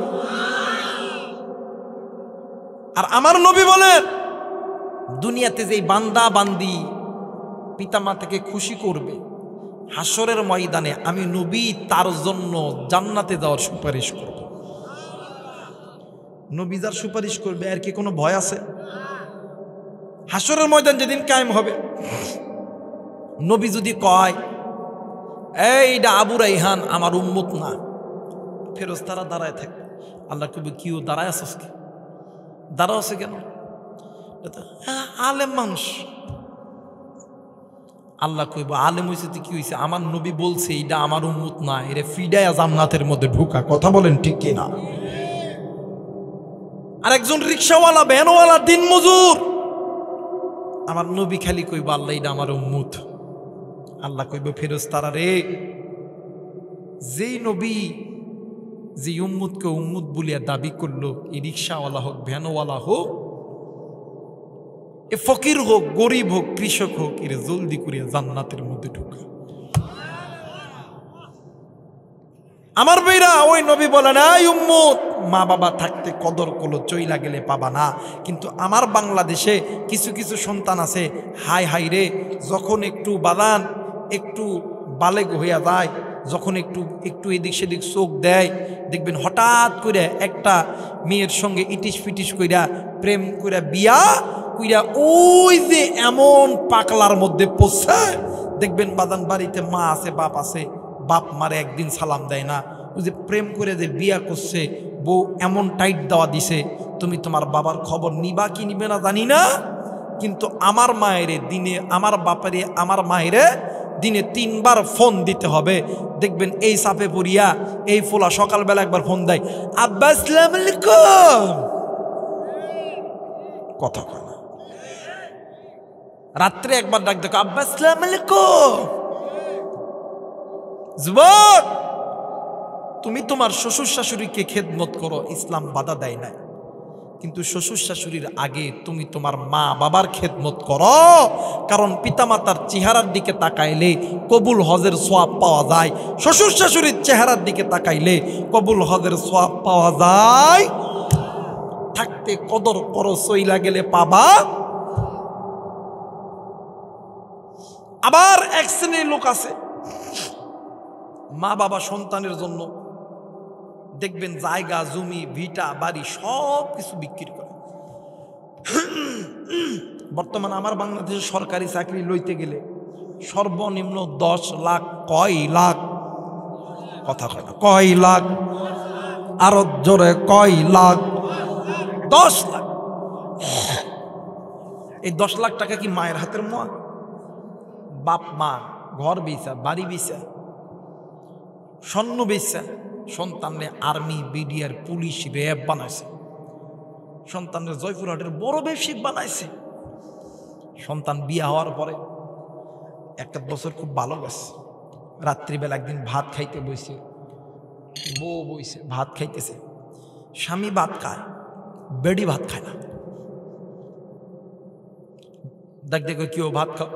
আর আমার নবী বলেন, দুনিয়াতে যেই বান্দা বান্দি পিতামাতাকে খুশি করবে, হাসরের ময়দানে আমি নবী তার জন্য জান্নাতে যাওয়ার সুপারিশ করব। নবী যার সুপারিশ করবে আর কি কোনো ভয় আছে? হাসরের ময়দান যেদিন কায়েম হবে, নবী যদি কয় এইটা আবু রাইহান আমার উম্মত না, ফেরেশতারা দাঁড়ায় থাকে। আল্লাহ কবে, কিও দাঁড়ায় আছিস কি? দাঁড়াও আছে কেন? আলেম মানুষ। আল্লাহ কইব, আলেম হয়েছে তো কি হয়েছে? আমার নবী বলছে এইটা আমার উম্মত না, এরে ফিডায়া জান্নাতের মধ্যে ঢুকা। কথা বলেন ঠিক কিনা? আর একজন রিক্সাওয়ালা, ভ্যানওয়ালা, দিনমজুর, আমার নবী খালি কইব আল্লাহ এটা আমার উম্মত। আল্লাহ কইব, ফেরেশতারা রে, যেই নবী যে উম্মতকে উম্মত বলিয়া দাবি করলো, এই রিক্সাওয়ালা হোক, ভ্যানওয়ালা হোক, এ ফকির হোক, গরিব হোক, কৃষক হোক, এর জলদি করিয়া জান্নাতের মধ্যে ঢুকা। আমার ভাইরা, ওই নবী বলেন, এই উম্মত, মা বাবা থাকতে কদর করলো, চইলা গেলে পাবা না। কিন্তু আমার বাংলাদেশে কিছু কিছু সন্তান আছে, হাই হাই রে, যখন একটু বাদান একটু বালেগ হইয়া যায়, যখন একটু একটু এদিক সেদিক চোখ দেয়, দেখবেন হঠাৎ করে একটা মেয়ের সঙ্গে ইটিস পিটিস কইরা, প্রেম কইরা, বিয়া কইরা, ওই যে এমন পাকলার মধ্যে পড়ছে, দেখবেন বাদান বাড়িতে মা আছে, বাপ আছে, বাপ মারে একদিন সালাম দেয় না। ওই যে প্রেম করে যে বিয়া করছে, বউ এমন টাইট দেওয়া দিছে, তুমি তোমার বাবার খবর নিবা কি নিবে না জানি না, কিন্তু আমার মায়েরে দিনে, আমার বাপারে, আমার মায়েরে দিনে 3 বার ফোন দিতে হবে। দেখবেন এই চাপে পড়িয়া এই ফোলা সকালবেলা একবার ফোন দেয়, আব্বা আসসালামু আলাইকুম, কথা কয় না। রাত্রে একবার ডাক দেখো, আব্বা আসসালামু আলাইকুম। যুবক, তুমি তোমার শ্বশুর শাশুড়িকে খেদমত করো, ইসলাম বাধা দেয় না, কিন্তু শ্বশুর শাশুড়ির আগে তুমি তোমার মা বাবার খেদমত করো, কারণ পিতামাতার চেহারার দিকে তাকাইলে কবুল হজের সওয়াব পাওয়া যায়, শ্বশুর শাশুড়ির চেহারার দিকে তাকাইলে কবুল হজের সওয়াব পাওয়া যায়। থাকতে কদর করো, চইলা গেলে পাবা। আবার এক শ্রেণীর লোক আছে, মা বাবা সন্তানের জন্য দেখবেন জায়গা জমি ভিটা বাড়ি সব কিছু বিক্রি করে। বর্তমানে আমার বাংলাদেশের সরকারি চাকরি লইতে গেলে সর্বনিম্ন 10 লাখ, কয় লাখ, কথা কয় না, কয় লাখ, আরো জোরে কয় লাখ, 10 লাখ। এই 10 লাখ টাকা কি মায়ের হাতের মোয়া? বাপ মা ঘর বেচা, বাড়ি বেচা, স্বর্ণ বেচা সন্তানরে আর্মি, বিডিআর, পুলিশ, র্যাব বানাইছে, সন্তানের জয়পুরহাটের বড় ব্যবসায়িক বানাইছে। সন্তান বিয়ে হওয়ার পরে 1 বছর খুব ভালো গেছে, রাত্রিবেলা একদিন ভাত খাইতে বইছে, বউ বইছে ভাত খাইতেছে, স্বামী ভাত খায়, বেডি ভাত খায় না। দেখ দেখো কেউ ভাত খাও,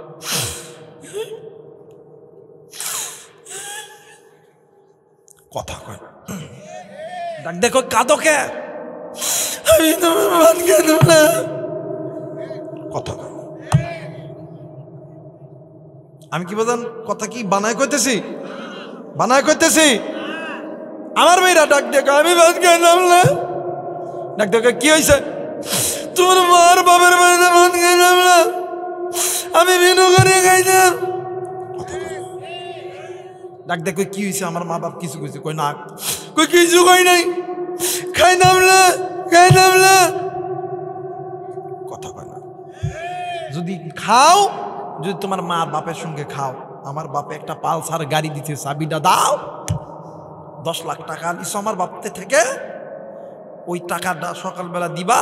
কথা কয়, দেখ দেখো কাঁদকে, আমি তোমার ভাত খাইতে না, কথা কয়। আমি কি বললাম, কথা কি বানায় কইতেছি? বানায় কইতেছি? আমার মেয়েরা ডাক দেখো, আমি ভাত খাইলাম না। ডাক দেখো কি হয়েছে? তোমার মার বাবার বাড়িতে ভাত খাইলাম না, আমি ভিন্ন করে খাইতাম। ডাক দেখো কি হয়েছে? আমার মা বাপ কিছু কইছে? কই না, কই কিছু কই নাই, খাইতাম না, খাইতাম না, কথা কয় না। যদি খাও, যদি তোমার মা বাপের সঙ্গে খাও, আমার বাপে একটা পালসার গাড়ি দিতে, চাবিটা দাও, 10 লাখ টাকা নিছো আমার বাপতে থেকে, ওই টাকাটা সকালবেলা দিবা,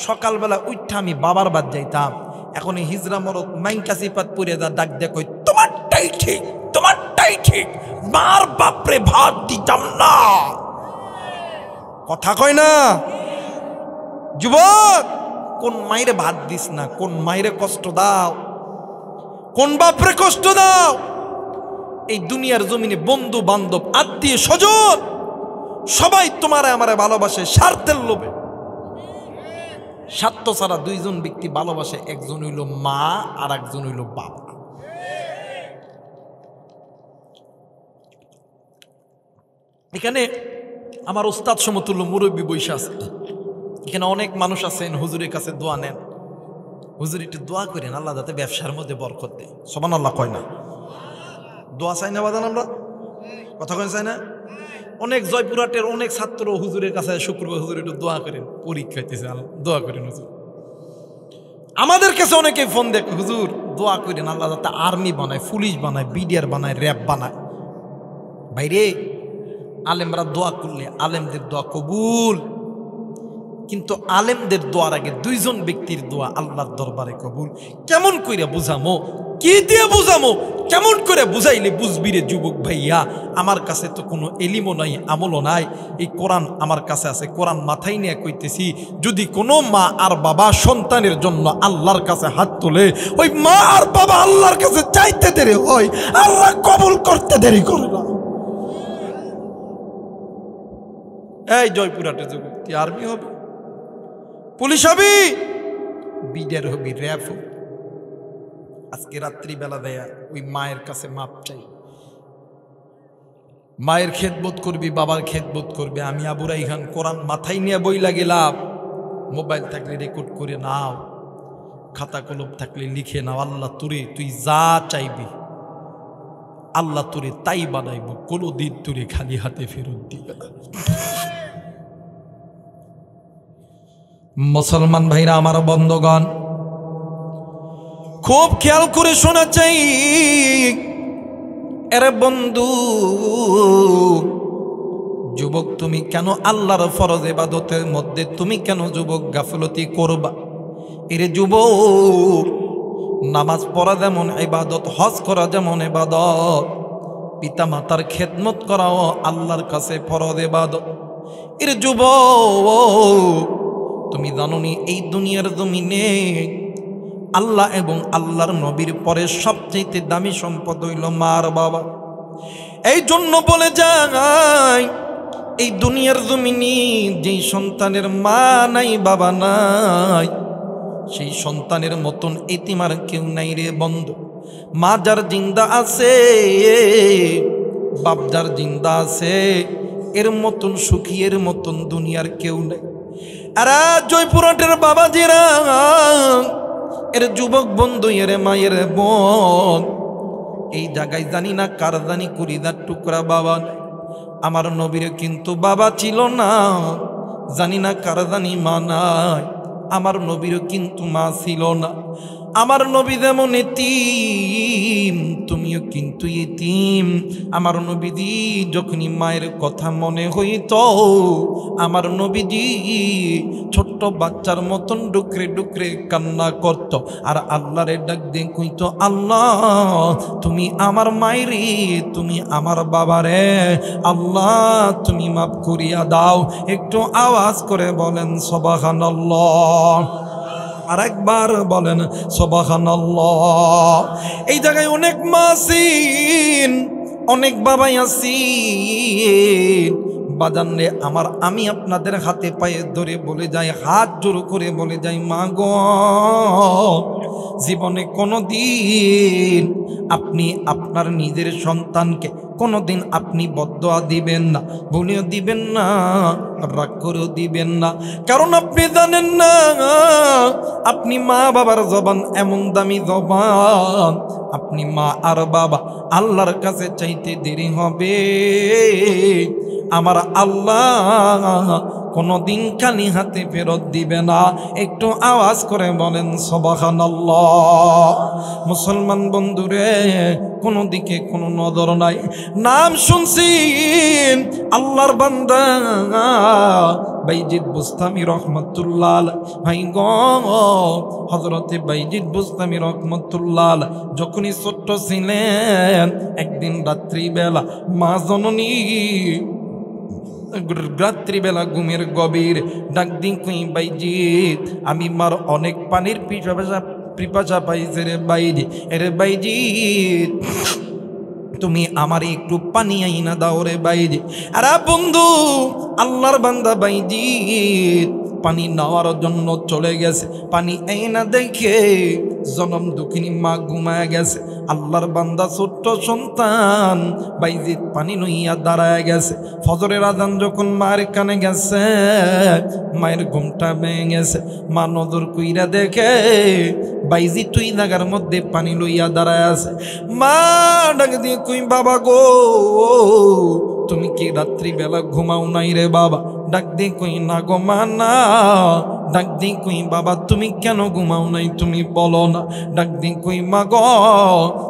সকালবেলা উঠা আমি বাবার বাদ যাইতাম। এখন এই হিজরা মরদ মাইনকা সিপাত পরে যা ডাক দেখ, তোমারটাই ঠিক, তোমারটাই ঠিক, মার বাপরে ভাত দিতাম না, কথা কয় না। যুবক, কোন মাইরে ভাত দিস না, কোন মাইরে কষ্ট দাও, কোন বাপরে কষ্ট দাও। এই দুনিয়ার জমিনে বন্ধু বান্ধব আত্মীয় স্বজন সবাই তোমারে আমারে ভালোবাসে স্বার্থের লোভে। স্বার্থ ছাড়া দুইজন ব্যক্তি ভালোবাসে, একজন হইল মা আর একজন হইল বাবা। এখানে আমার ওস্তাদ সমতুল্য মুরব্বী বৈশা আছে, এখানে অনেক মানুষ আছেন হুজুরের কাছে দোয়া নেন, হুজুর একটু দোয়া করেন আল্লাহ যাতে ব্যবসার মধ্যে বরকত দেয়। সুবহানাল্লাহ কয় না? দোয়া চাই না বাদান? আমরা কথা কই চাই না? অনেক জয়পুরহাটের অনেক ছাত্র হুজুরের কাছে শুক্রবার, হুজুর একটু দোয়া করেন, পরীক্ষা হইতেছে, দোয়া করেন হুজুর। আমাদের কাছে অনেকে ফোন দেখ, হুজুর দোয়া করেন আল্লাহ যাতে আর্মি বানায়, পুলিশ বানায়, বিডিআর বানায়, র্যাব বানায়। ভাইরে, আলেমরা দোয়া করলে আলেমদের দোয়া কবুল, কিন্তু আলেমদের দোয়ার আগে দুইজন ব্যক্তির দোয়া আল্লাহর দরবারে কবুল। কেমন করে বুঝামো, কি দিয়ে বুঝামো, কেমন করে বুঝাইলে বুঝবি রে যুবক ভাইয়া? আমার কাছে তো কোনো এলিমও নাই, আমলও নাই, এই কোরআন আমার কাছে আছে, কোরআন মাথায় নিয়ে কইতেছি, যদি কোনো মা আর বাবা সন্তানের জন্য আল্লাহর কাছে হাত তোলে, ওই মা আর বাবা আল্লাহর কাছে চাইতে দেরি হয়, আল্লাহ কবুল করতে দেরি করে না। এই জয়পুরহাটে যুবক, তুই আর্মি হবে, পুলিশ হবি, বিডিআর হবি, র্যাব হবি, আজকে রাত্রিবেলা দেয়া ওই মায়ের কাছে মাপ চাই, মায়ের খেদমত করবি, বাবার খেদমত করবি। আমি আবু রাইহান কোরআন মাথায় নিয়ে বইলা গেলাম, মোবাইল থাকলে রেকর্ড করে নাও, খাতা কলম থাকলে লিখে নাও। আল্লাহ তোরে, তুই যা চাইবি আল্লাহ তোরে তাই বানাইব, কোনোদিন তোরে খালি হাতে ফেরত দিবে না। মুসলমান ভাইরা আমার, বন্ধগণ, খুব খেয়াল করে শোনা চাই। এরে বন্ধু, যুবক তুমি কেন আল্লাহর ফরজ ইবাদতের মধ্যে তুমি কেন যুবক গাফলতি করবা? এরে যুবক, নামাজ পড়া যেমন ইবাদত, হজ করা যেমন ইবাদত, পিতা মাতার খেদমত করাও আল্লাহর কাছে ফরজ ইবাদত। এরে যুবক, তুমি জানোনি এই দুনিয়ার জমিনে আল্লাহ এবং আল্লাহর নবীর পরে সবচেয়ে দামি সম্পদ হইল মা আর বাবা। এই জন্য বলে যায় এই দুনিয়ার জমিনে যেই সন্তানের মা নাই বাবা নাই সেই সন্তানের মতন এতিম আর কেউ নাই রে বন্ধু। মা যার জিন্দা আছে, বাপ যার জিন্দা আছে, এর মতন সুখী এর মতন দুনিয়ার কেউ নেই। আর জয়পুরহাটের বাবাজিরা, এর যুবক বন্ধু, এর মায়ের বোন, এই জায়গায় জানি না কার জানি কুড়িদার টুকরা বাবা। আমার নবীর কিন্তু বাবা ছিল না, জানি না কার জানি মা নাই। আমার নবীর কিন্তু মা ছিল না। আমার নবী যেমন এতিম, তুমিও কিন্তু এতিম। আমার নবীজি যখনই মায়ের কথা মনে হইত, আমার নবীজি ছোট্ট বাচ্চার মতন ডুকরে ডুকরে কান্না করত, আর আল্লাহরে ডাক দিয়ে কইত, আল্লাহ তুমি আমার মায়েরে, তুমি আমার বাবারে, আল্লাহ তুমি মাফ করিয়া দাও। একটু আওয়াজ করে বলেন সুবহানাল্লাহ, আর একবার বলেন সুবহানাল্লাহ। এই জায়গায় অনেক মা আছেন, অনেক বাবাই আছেন বাজান রে আমার। আমি আপনাদের হাতে পায়ে ধরে বলে যাই, হাত জোর করে বলে যাই, মা গো, জীবনে কোনোদিন আপনি আপনার নিজের সন্তানকে কোনোদিন আপনি বদদোয়া দিবেন না, ভুলেও দিবেন না, রাগ করেও দিবেন না। কারণ আপনি জানেন না আপনি মা বাবার জবান এমন দামি জবান, আপনি মা আর বাবা আল্লাহর কাছে চাইতে দেরি হবে। আমার আল্লাহ কোনদিন খালি হাতে ফেরত দিবে না। একটু আওয়াজ করে বলেন সুবহানাল্লাহ। মুসলমান বন্ধুরে, কোনো দিকে কোনো নজর নাই। নাম শুনছি আল্লাহর বান্দা বাইজিদ বুস্তামি রহমতুল্লাহ আলাইহি, ভাই গো, হযরতে বাইজিদ বুস্তামি রহমতুল্লাহ আলাইহি যখনই ছোট্ট ছিলেন, একদিন রাত্রিবেলা মা জননী রাত্রিবেলা ঘুমের গভীর ডাক দিন, কই বাইজিদ, আমি মার অনেক পানির পিপাসা পাইছে রে বাইজি, রে বাইজিদ তুমি আমার একটু পানি আইনা দাও রে বাইজি। আর বন্ধু আল্লাহর বান্দা বাইজিদ পানি নেওয়ার জন্য চলে গেছে। পানি আইনা দেখে জনম দুঃখিনী মা ঘুমায় গেছে। আল্লাহর বান্দা ছোট্ট সন্তান বাইজিদ পানি লইয়া দাঁড়ায় গেছে। ফজরের আজান যখন মায়ের কানে গেছে, মায়ের ঘুমটা ভেঙে গেছে। মা নজর কইরা দেখে বাইজিদ তুই জায়গার মধ্যে পানি লইয়া দাঁড়ায় আছে। মা ডাক দিয়ে কই, বাবা গো, তুমি কি রাত্রিবেলা ঘুমাও নাই রে বাবা? ডাক দিয়ে কই, না গো মা না। ডাক দিয়ে কই, বাবা তুমি কেন ঘুমাও নাই তুমি বলো না। ডাক দিয়ে কই, মা গো,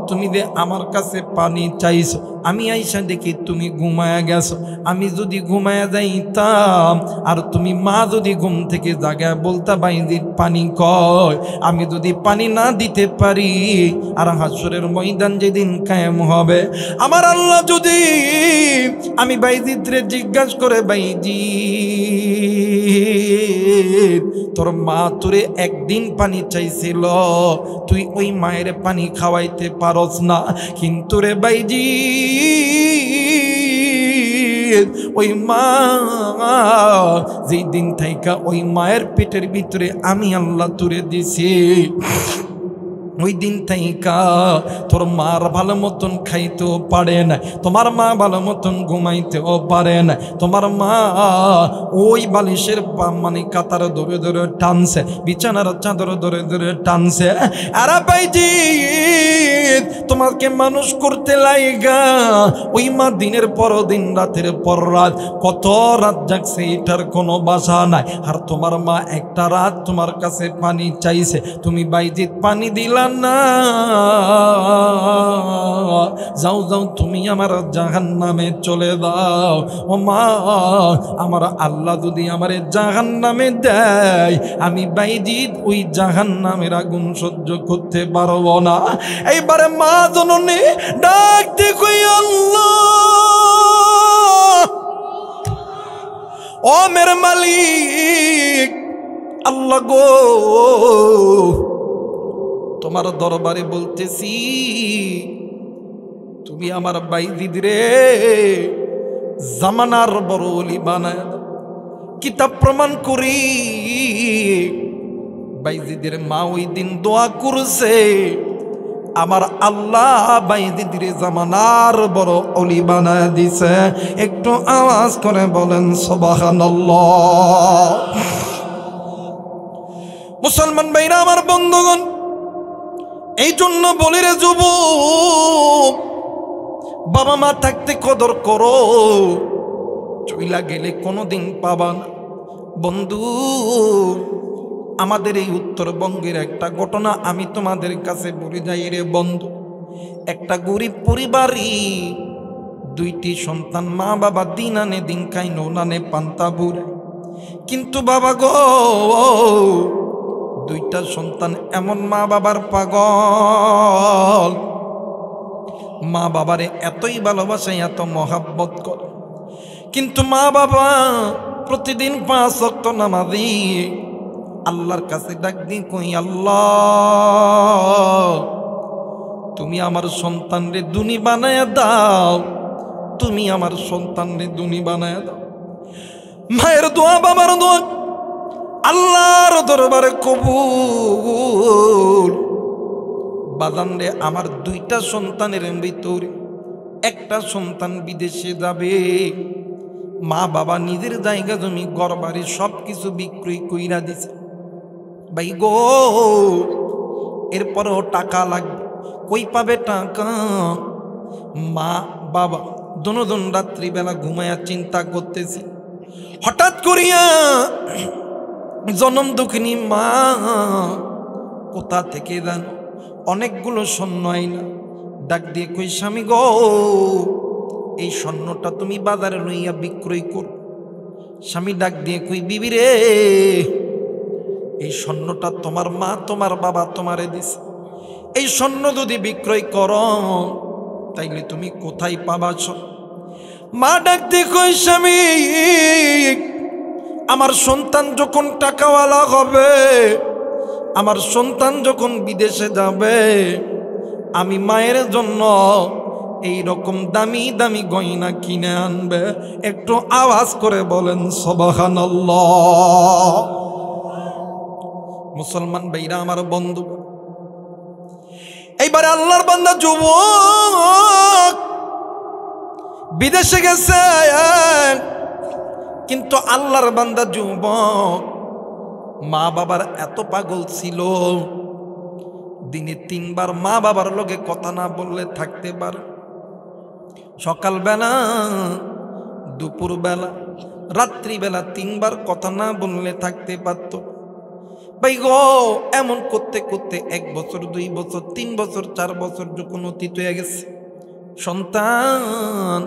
তুমি যে আমার কাছে পানি চাইছো, আমি আইসা দেখি তুমি ঘুমায়া গেছো। আমি যদি ঘুমায়া যাইতাম আর তুমি মা যদি ঘুম থেকে জাগায় বলতা বাইজিদ পানি কয়, আমি যদি পানি না দিতে পারি আর হাসরের ময়দান যেদিন কায়েম হবে, আমার আল্লাহ যদি আমি বাইজিদরে জিজ্ঞাসা করে, বাইজিদ তোর মা তোরে একদিন পানি চাইছিল, তুই ওই মায়ের পানি খাওয়াইতে পারস না, কিন্তু রে বাইজিদ ওই মা যেই দিন থাইকা ওই মায়ের পেটের ভিতরে আমি আল্লাহ তুরে দিছি, ওই দিন থাইকা তোর মার ভালো মতন খাইতেও পারে না, তোমার মা ভালো মতন ঘুমাইতেও পারে না। তোমার মা ওই বালিশের মানে কাতার ধরে ধরে টানছে, বিছানার চাদর ধরে ধরে টানছে। আর বাইজিদ তোমাকে মানুষ করতে লাইগা ওই মা দিনের পর দিন রাতের পর রাত কত রাত জাগছে, এটার কোনো বাসা নাই। আর তোমার মা একটা রাত তোমার কাছে পানি চাইছে, তুমি বাইজিদ পানি দিলা না। যাও যাও তুমি আমার জাহান্নামে চলে দাও। ও মা, আমার আল্লাহ যদি আমার জাহান্নামে দেয়, আমি বাইজিদ ওই জাহান্নামের আগুন সহ্য করতে পারবো না। এইবারে মা জননী ডাকতে কই, আল্লাহ ও মেরে মালিক, আল্লাহ গো, তোমার দরবারে বলতেছি, তুমি আমার বাইজিদ রে জামানার বড় ওলি বানায় দাও। কিতাব প্রমাণ করি বাইজিদের মা ওই দিন দোয়া করছে, আমার আল্লাহ বাইজিদের জামানার বড় ওলি বানায় দিছে। একটু আওয়াজ করে বলেন সুবহানাল্লাহ। মুসলমান ভাইরা আমার বন্ধুগণ, এই জন্য বলি রে যুবক, বাবা মা থাকতে কদর করো, চইলা গেলে কোনোদিন পাবা না। বন্ধু, আমাদের এই উত্তরবঙ্গের একটা ঘটনা আমি তোমাদের কাছে বলে যাই রে বন্ধু। একটা গরিব পরিবারই দুইটি সন্তান, মা বাবা দিন আনে দিন খাই নানে পান্তা বুড়ে, কিন্তু বাবা গো দুইটা সন্তান এমন মা বাবার পাগল, মা বাবারে এতই ভালোবাসে, এত মহাব্বত করে, কিন্তু মা বাবা প্রতিদিন 5 ওয়াক্ত নামাজি, আল্লাহর কাছে ডাক দি কই, আল্লাহ তুমি আমার সন্তানরে দুনি বানায় দাও, তুমি আমার সন্তানরে দুনি বানায় দাও। মায়ের দোয়া বাবার দোয়া আল্লাহর দরবারে কবুল। বাদান রে, আমার দুইটা সন্তানের ভিতরে একটা সন্তান বিদেশে যাবে, মা বাবা নিজের জায়গা জমি ঘর বাড়ি সবকিছু বিক্রয় কইরা দিছে। ভাই গো, এরপরেও টাকা লাগবে, কই পাবে টাকা? মা বাবা দুজন রাত্রিবেলা ঘুমায়া চিন্তা করতেছি, হঠাৎ করিয়া জনম দুঃখিনী মা কোথা থেকে জানো অনেকগুলো স্বর্ণ আইনা ডাক দিয়ে কই, স্বামী গো এই স্বর্ণটা তুমি বাজারে লইয়া বিক্রয় কর। স্বামী ডাক দিয়ে কই, বিবি রে এই স্বর্ণটা তোমার মা তোমার বাবা তোমারে দিছে, এই স্বর্ণ যদি বিক্রয় করো তাইলে তুমি কোথায় পাবা? মা ডাক দিয়ে কই, স্বামী আমার সন্তান যখন টাকাওয়ালা হবে, আমার সন্তান যখন বিদেশে যাবে, আমি মায়ের জন্য এই রকম দামি দামি গয়না কিনে আনবে। একটু আওয়াজ করে বলেন সুবহানাল্লাহ। মুসলমান ভাইরা আমার বন্ধু, এইবারে আল্লাহর বান্দা যুবক বিদেশে গেছে, কিন্তু আল্লাহর বান্দা যুবক মা বাবার এত পাগল ছিল, দিনে 3 বার মা বাবার লগে কথা না বললে থাকতে পারে। সকালবেলা, দুপুরবেলা, রাত্রিবেলা 3 বার কথা না বললে থাকতে পারত। ভাই গো, এমন করতে করতে 1 বছর 2 বছর 3 বছর 4 বছর যখন অতীত হয়ে গেছে, সন্তান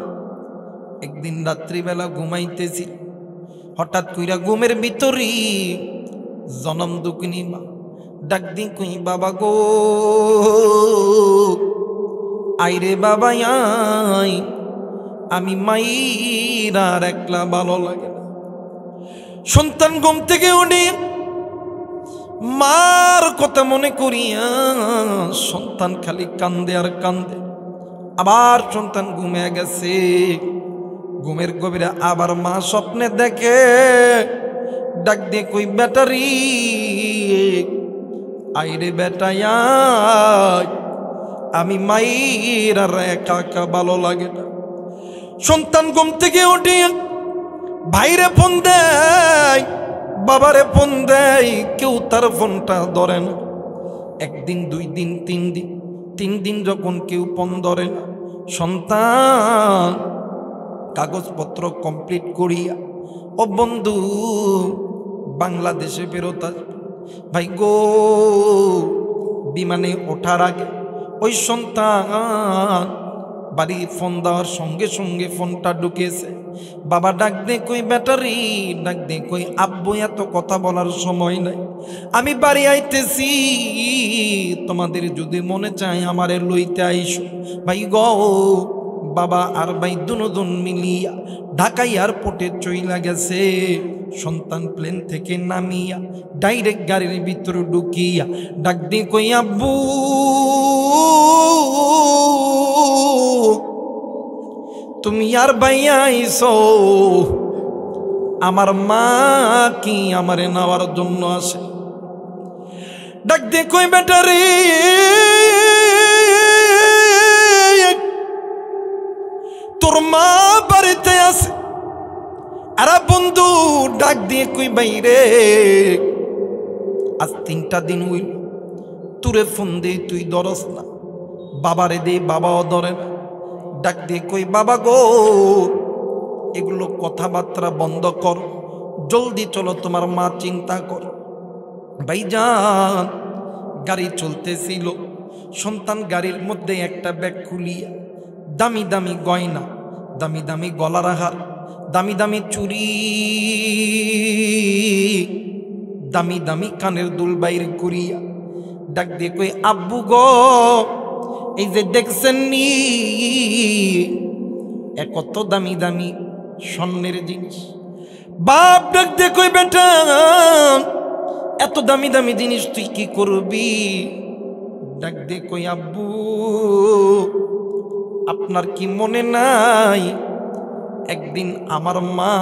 একদিন রাত্রিবেলা ঘুমাইতেছি, হঠাৎ কইরা ঘুমের ভিতরে জনম দুঃখিনী মা ডাক দি কই, বাবা গো আইরে বাবা আই, আমি মাইর আর একলা ভালো লাগে না। সন্তান ঘুম থেকে উঠে মার কথা মনে করিয়া সন্তান খালি কান্দে আর কান্দে। আবার সন্তান ঘুমে গেছে, ঘুমের গভীরে আবার মা স্বপ্নে দেখে, ডাক দিয়ে কই, ব্যাটারি আইরে বেটা আই, আমি মায়ের আর একা একা ভালো লাগে না। সন্তান ঘুম থেকে উঠে ভাইরে ফোন দেয়, বাবারে ফোন দেয়, কেউ তার ফোনটা ধরে না। 1 দিন 2 দিন 3 দিন 3 দিন যখন কেউ ফোন ধরে না, সন্তান কাগজপত্র কমপ্লিট করিয়া ও বন্ধু বাংলাদেশে ফেরত আসবে। ভাই গো, বিমানে ওঠার আগে ওই সন্তান বাড়ি ফোন দেওয়ার সঙ্গে সঙ্গে ফোনটা ঢুকেছে। বাবা ডাক দে কই, ব্যাটারি ডাক দে কই, আব্বু এত কথা বলার সময় নাই, আমি বাড়ি আইতেছি, তোমাদের যদি মনে চায় আমারে লইতে আইসো। ভাই গো, বাবা আর ভাই দুজন মিলিয়া ঢাকা এয়ারপোর্টে চইলা গেছে। সন্তান প্লেন থেকে নামিয়া ডাইরেক্ট গাড়ির ভিতরে ঢুকিয়া ডাক দিয়ে কই, আব্বু তুমি আর ভাইয়া আইছো, আমার মা কি আমারে নেওয়ার জন্য আসে? ডাক দিয়ে কই, বেটা রে তোর মা বাড়িতে আছে। আরে বন্ধু ডাক দিয়ে কই, বাইরে আজ 3টা দিন হইল তোরে ফোন দিয়ে তুই ধরস না, বাবারে দে বাবাও ধরে না। ডাক দিয়ে কই, বাবা গো এগুলো কথাবার্তা বন্ধ কর, জলদি চলো তোমার মা চিন্তা কর। ভাইজান গাড়ি চলতেছিল, সন্তান গাড়ির মধ্যে একটা ব্যাগ খুলিয়া দামি দামি গয়না, দামি দামি গলার হার, দামি দামি চুড়ি, দামি দামি কানের দুল বাইর করিয়া ডাক দিয়ে কই, আব্বু গো এই যে দেখছেন নি কত দামি দামি স্বর্ণের জিনিস। বাপ ডাক দিয়ে কই, বেটা এত দামি দামি জিনিস তুই কি করবি? ডাক দিয়ে কই, আব্বু আপনার কি মনে নাই একদিন আমার মা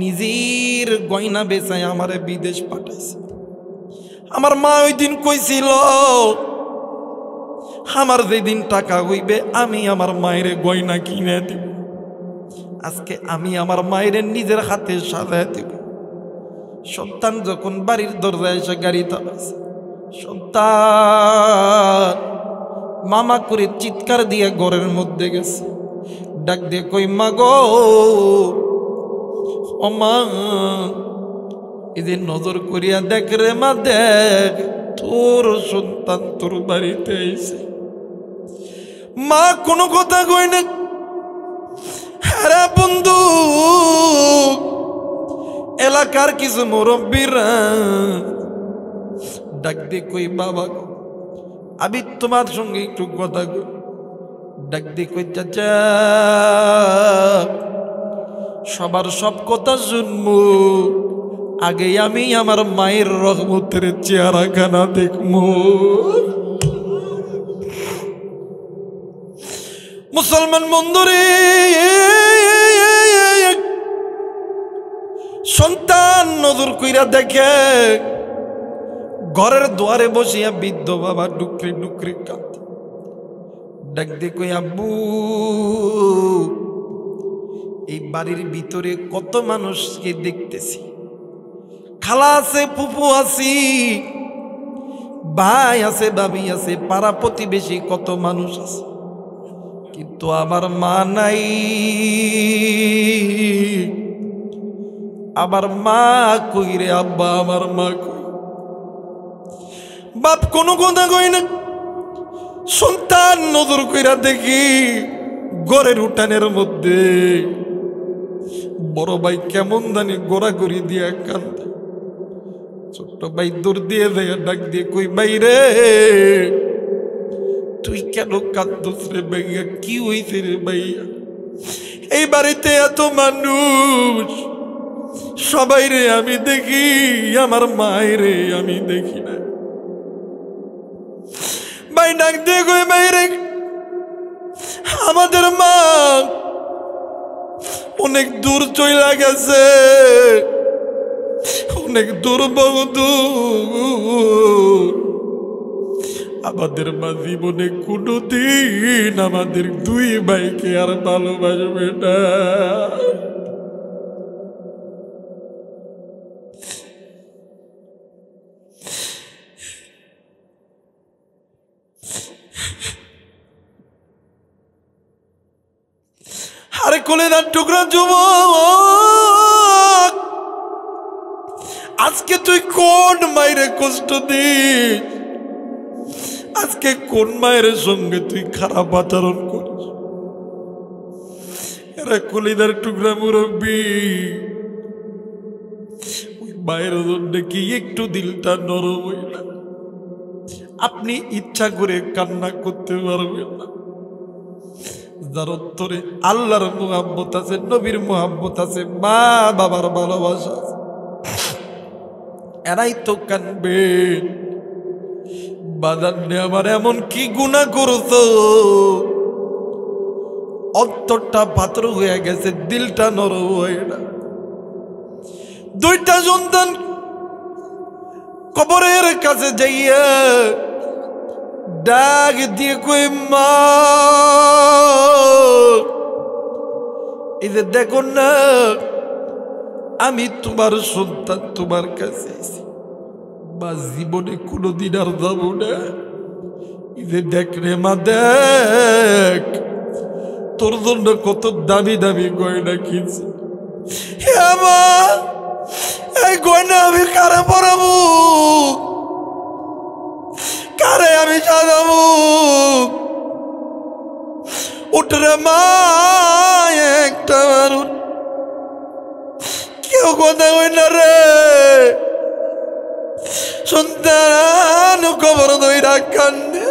নিজের গয়না বেচায় আমারে বিদেশ পাঠাইছে। আমার মা ওই দিন কইছিল আমার যেদিন টাকা হইবে আমি আমার মায়ের গয়না কিনে দিব। আজকে আমি আমার মায়ের নিজের হাতে সাজায় দিব। সন্তান যখন বাড়ির দরজায় এসে গাড়ি থামাইছে, সন্তান মামা করে চিৎকার দিয়ে ঘরের মধ্যে গেছে। ডাক দিয়ে কই, মা গো ও মা এদের নজর করিয়া দেখ রে মা, দেখ তোর সন্তান তোর বাড়িতে আইছে। মা কোনো কথা কই না। হ্যাঁ বন্ধু এলাকার কিছু মুরব্বীরা ডাক দিয়ে কই, বাবা আমি তোমার সঙ্গে একটু কথা কই। ডাক দিয়ে কই, চাচা সবার সব কথা শুনবো, আগে আমি আমার মায়ের রহমতের চেহারাখানা দেখবো। মুসলমান বন্ধুরে সন্তান নজর কইরা দেখে ঘরের দুয়ারে বসিয়া বৃদ্ধ বাবা ডুকরে ডুকরে কাঁদে। ডাক দিয়ে কই, আব্বু এই বাড়ির ভিতরে কত মানুষকে দেখতেছি, খালা আছে, ফুফু আছি, ভাই আছে, ভাবি আছে, পাড়া প্রতিবেশী কত মানুষ আছে, কিন্তু আমার মা নাই। আমার মা কই রে আব্বা, আমার মা কই? বাপ কোনো কথা কই না। সন্তান নজর কইরা দেখি ঘরের উঠানের মধ্যে বড় ভাই কেমন জানি গোড়াগড়ি দিয়া কান্দে। ছোট্ট ভাই দৌড় দিয়ে যায়, ডাক দিয়ে কই, ভাই রে তুই কেন কান্দস রে ভাইয়া? কি হইছে রে ভাইয়া? এই বাড়িতে এত মানুষ, সবাই রে আমি দেখি, আমার মায়ের রে আমি দেখি না। ভাই ডাক দিয়ে কই, ভাই রে আমাদের মা অনেক দূর চইলা গেছে, অনেক দূর, বহুদূর। আমাদের মা জীবনে কোনোদিন আমাদের দুই ভাইকে আর ভালোবাসবে না। আরে কলেজার টুকরা যুবক, আজকে তুই কোন মায়ের কষ্ট দিস? আজকে কোন মায়ের সঙ্গে তুই খারাপ আচরণ করিস? এরা কলিদার টুকরা মুরব্বী, ওই মায়ের জন্য কি একটু দিলটা নরম হই না? আপনি ইচ্ছা করে কান্না করতে পারবেন না। যার অন্তরে আল্লাহর মুহাব্বত আছে, নবীর মুহাব্বত আছে, মা বাবার ভালোবাসা আছে, এরাই তো কানবে। বাজারে আমার এমন কি গুনাহ করছো, অন্তরটা পাথর হয়ে গেছে, দিলটা নরম হয়ে না। দুইটা সন্তান কবরের কাছে যাইয়া ডাক দিয়ে কই, মা এই যে দেখো না, আমি তোমার সন্তান, তোমার কাছে বা জীবনে কোনোদিন আর যাব না। এই যে দেখ রে মা, দেখ তোর জন্য কত দামি দামি গয়না কিনছি। হ্যাঁ মা, এই গয়না আমি কারে পরাবো, কারে আমি সাজাবো? উঠরে মা, একটা মানুষ কেউ কথা কই না রে। সন্তান খবর দইরা কান্দে,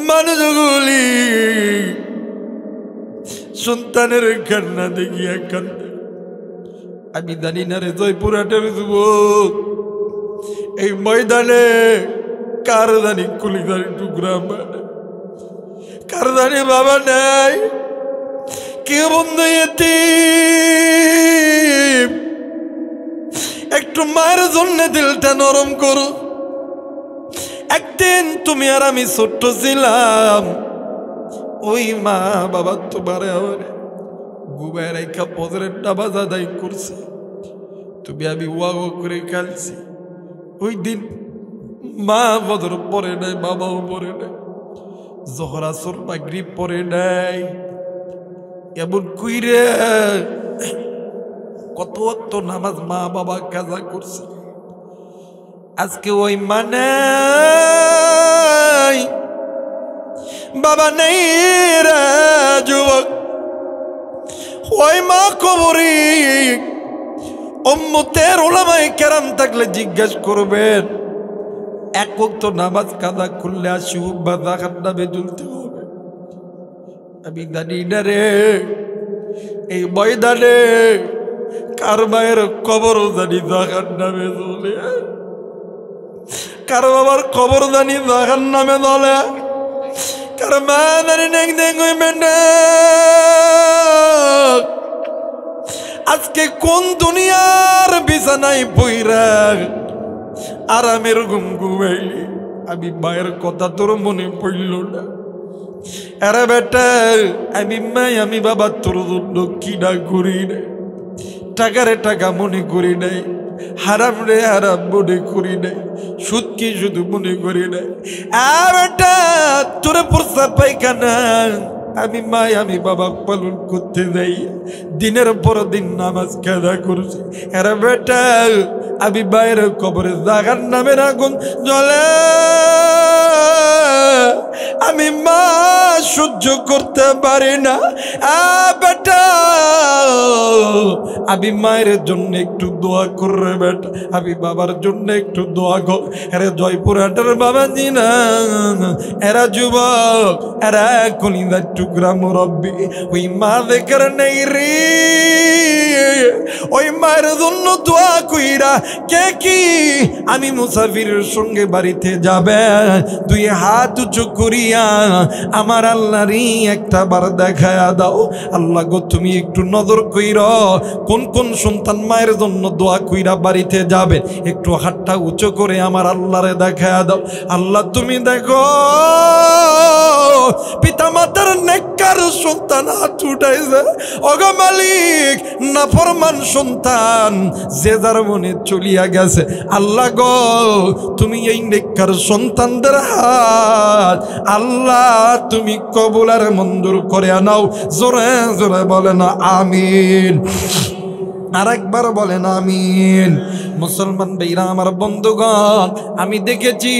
মানুষগুলি সন্তানের কান্না দেখিয়া কান্দে। আমি জানি না রে জয়পুরহাটের যুবক, এই ময়দানে কার জানি কলিজার টুকরা মানে, কার জানি বাবা নাই, কেউ বন্ধু এতিম। একটু মায়ের জন্য দিলটা নরম করো। একদিন তুমি আর আমি ছোট্ট ছিলাম, ওই মা বাবা তোমার ঘুমায় রেখা পজরের নামাজ আদায় করছে, তুমি আমি ওয়া করে কালছি। ওই দিন মা বদর পরে নাই, বাবাও পরে নাই, জোহর আসর মাগরিব পরে নাই। এমন কইরে কত ওয়াক্ত নামাজ মা বাবা কাজা করছে। আজকে ওই মা নাই, বাবা নেই রে যুবক, ওই মা কবরে। উম্মতের উলামায়ে কেরাম থাকলে জিজ্ঞাসা করবেন, এক ওয়াক্ত নামাজ কাজা করলে আসুব বা জাহান্নামে ঝুলতে হবে। আমি জানি না রে, এই ময়দানে কার মায়ের কবর জানি জাহান্নামে ঝুলে, কার বাবার কবর জানি জাহান্নামে ঝুলে, কার মা জানি নেক নেক হইবে না। আজকে কোন দুনিয়ার বিছানায় পইরা আরামের ঘুম ঘুমাইলি, আমি মায়ের কথা তোর মনে পড়ল না। আরে বেটা, আমি মাই, আমি বাবা তোর জন্য কিনা করি নাই, টাকারে টাকা মনে করি নাই, হারাম রে হারাম মনে করি নাই, সুদকে শুধু মনে করি নাই। বেটা, তোরে প্রস্তাব পাইখানা আমি মাই, আমি বাবা পালন করতে যাই, দিনের পর দিন নামাজ কাজা করছি। আরে বেটা, আমি বাইরে কবরে জাহান্নামের আগুন জ্বলে, আমি মা সহ্য করতে পারি না। বেটা, আমি মায়ের জন্য একটু দোয়া করবে বেটা, আমি বাবার জন্য একটু দোয়া কর। এরা জয়পুরহাটের বাবা জি না, এরা যুবক, এরা কলিজার টুকরা মুরব্বী। ওই মা দেখার নেই রে, ওই মায়ের জন্য দোয়া কইরা কে কি আমি মুসাফিরের সঙ্গে বাড়িতে যাবে, দুই হাত উঁচু করিয়া আমার আল্লাহরই একটা বার দেখায়া দাও। আল্লাহ গো, তুমি একটু নজর কইর, কোন কোন সন্তান মায়ের জন্য দোয়া কইরা বাড়িতে যাবে, একটু হাতটা উঁচু করে আমার আল্লাহরে দেখায়া দাও। আল্লাহ তুমি দেখো, পিতা মাতার নেককার সন্তান হাত উঠাইছে। ওগো মালিক, নাফরমান সন্তান যে যার মনে চলিয়া গেছে, আল্লাহ গো তুমি এই নেককার সন্তানদের হাত আল্লাহ তুমি কবুল আর মঞ্জুর করে নাও। জোরে জোরে বলেন আমিন। আরেকবার বলেন আমিন। মুসলমান ভাইরা আমার বন্ধুগণ, আমি দেখেছি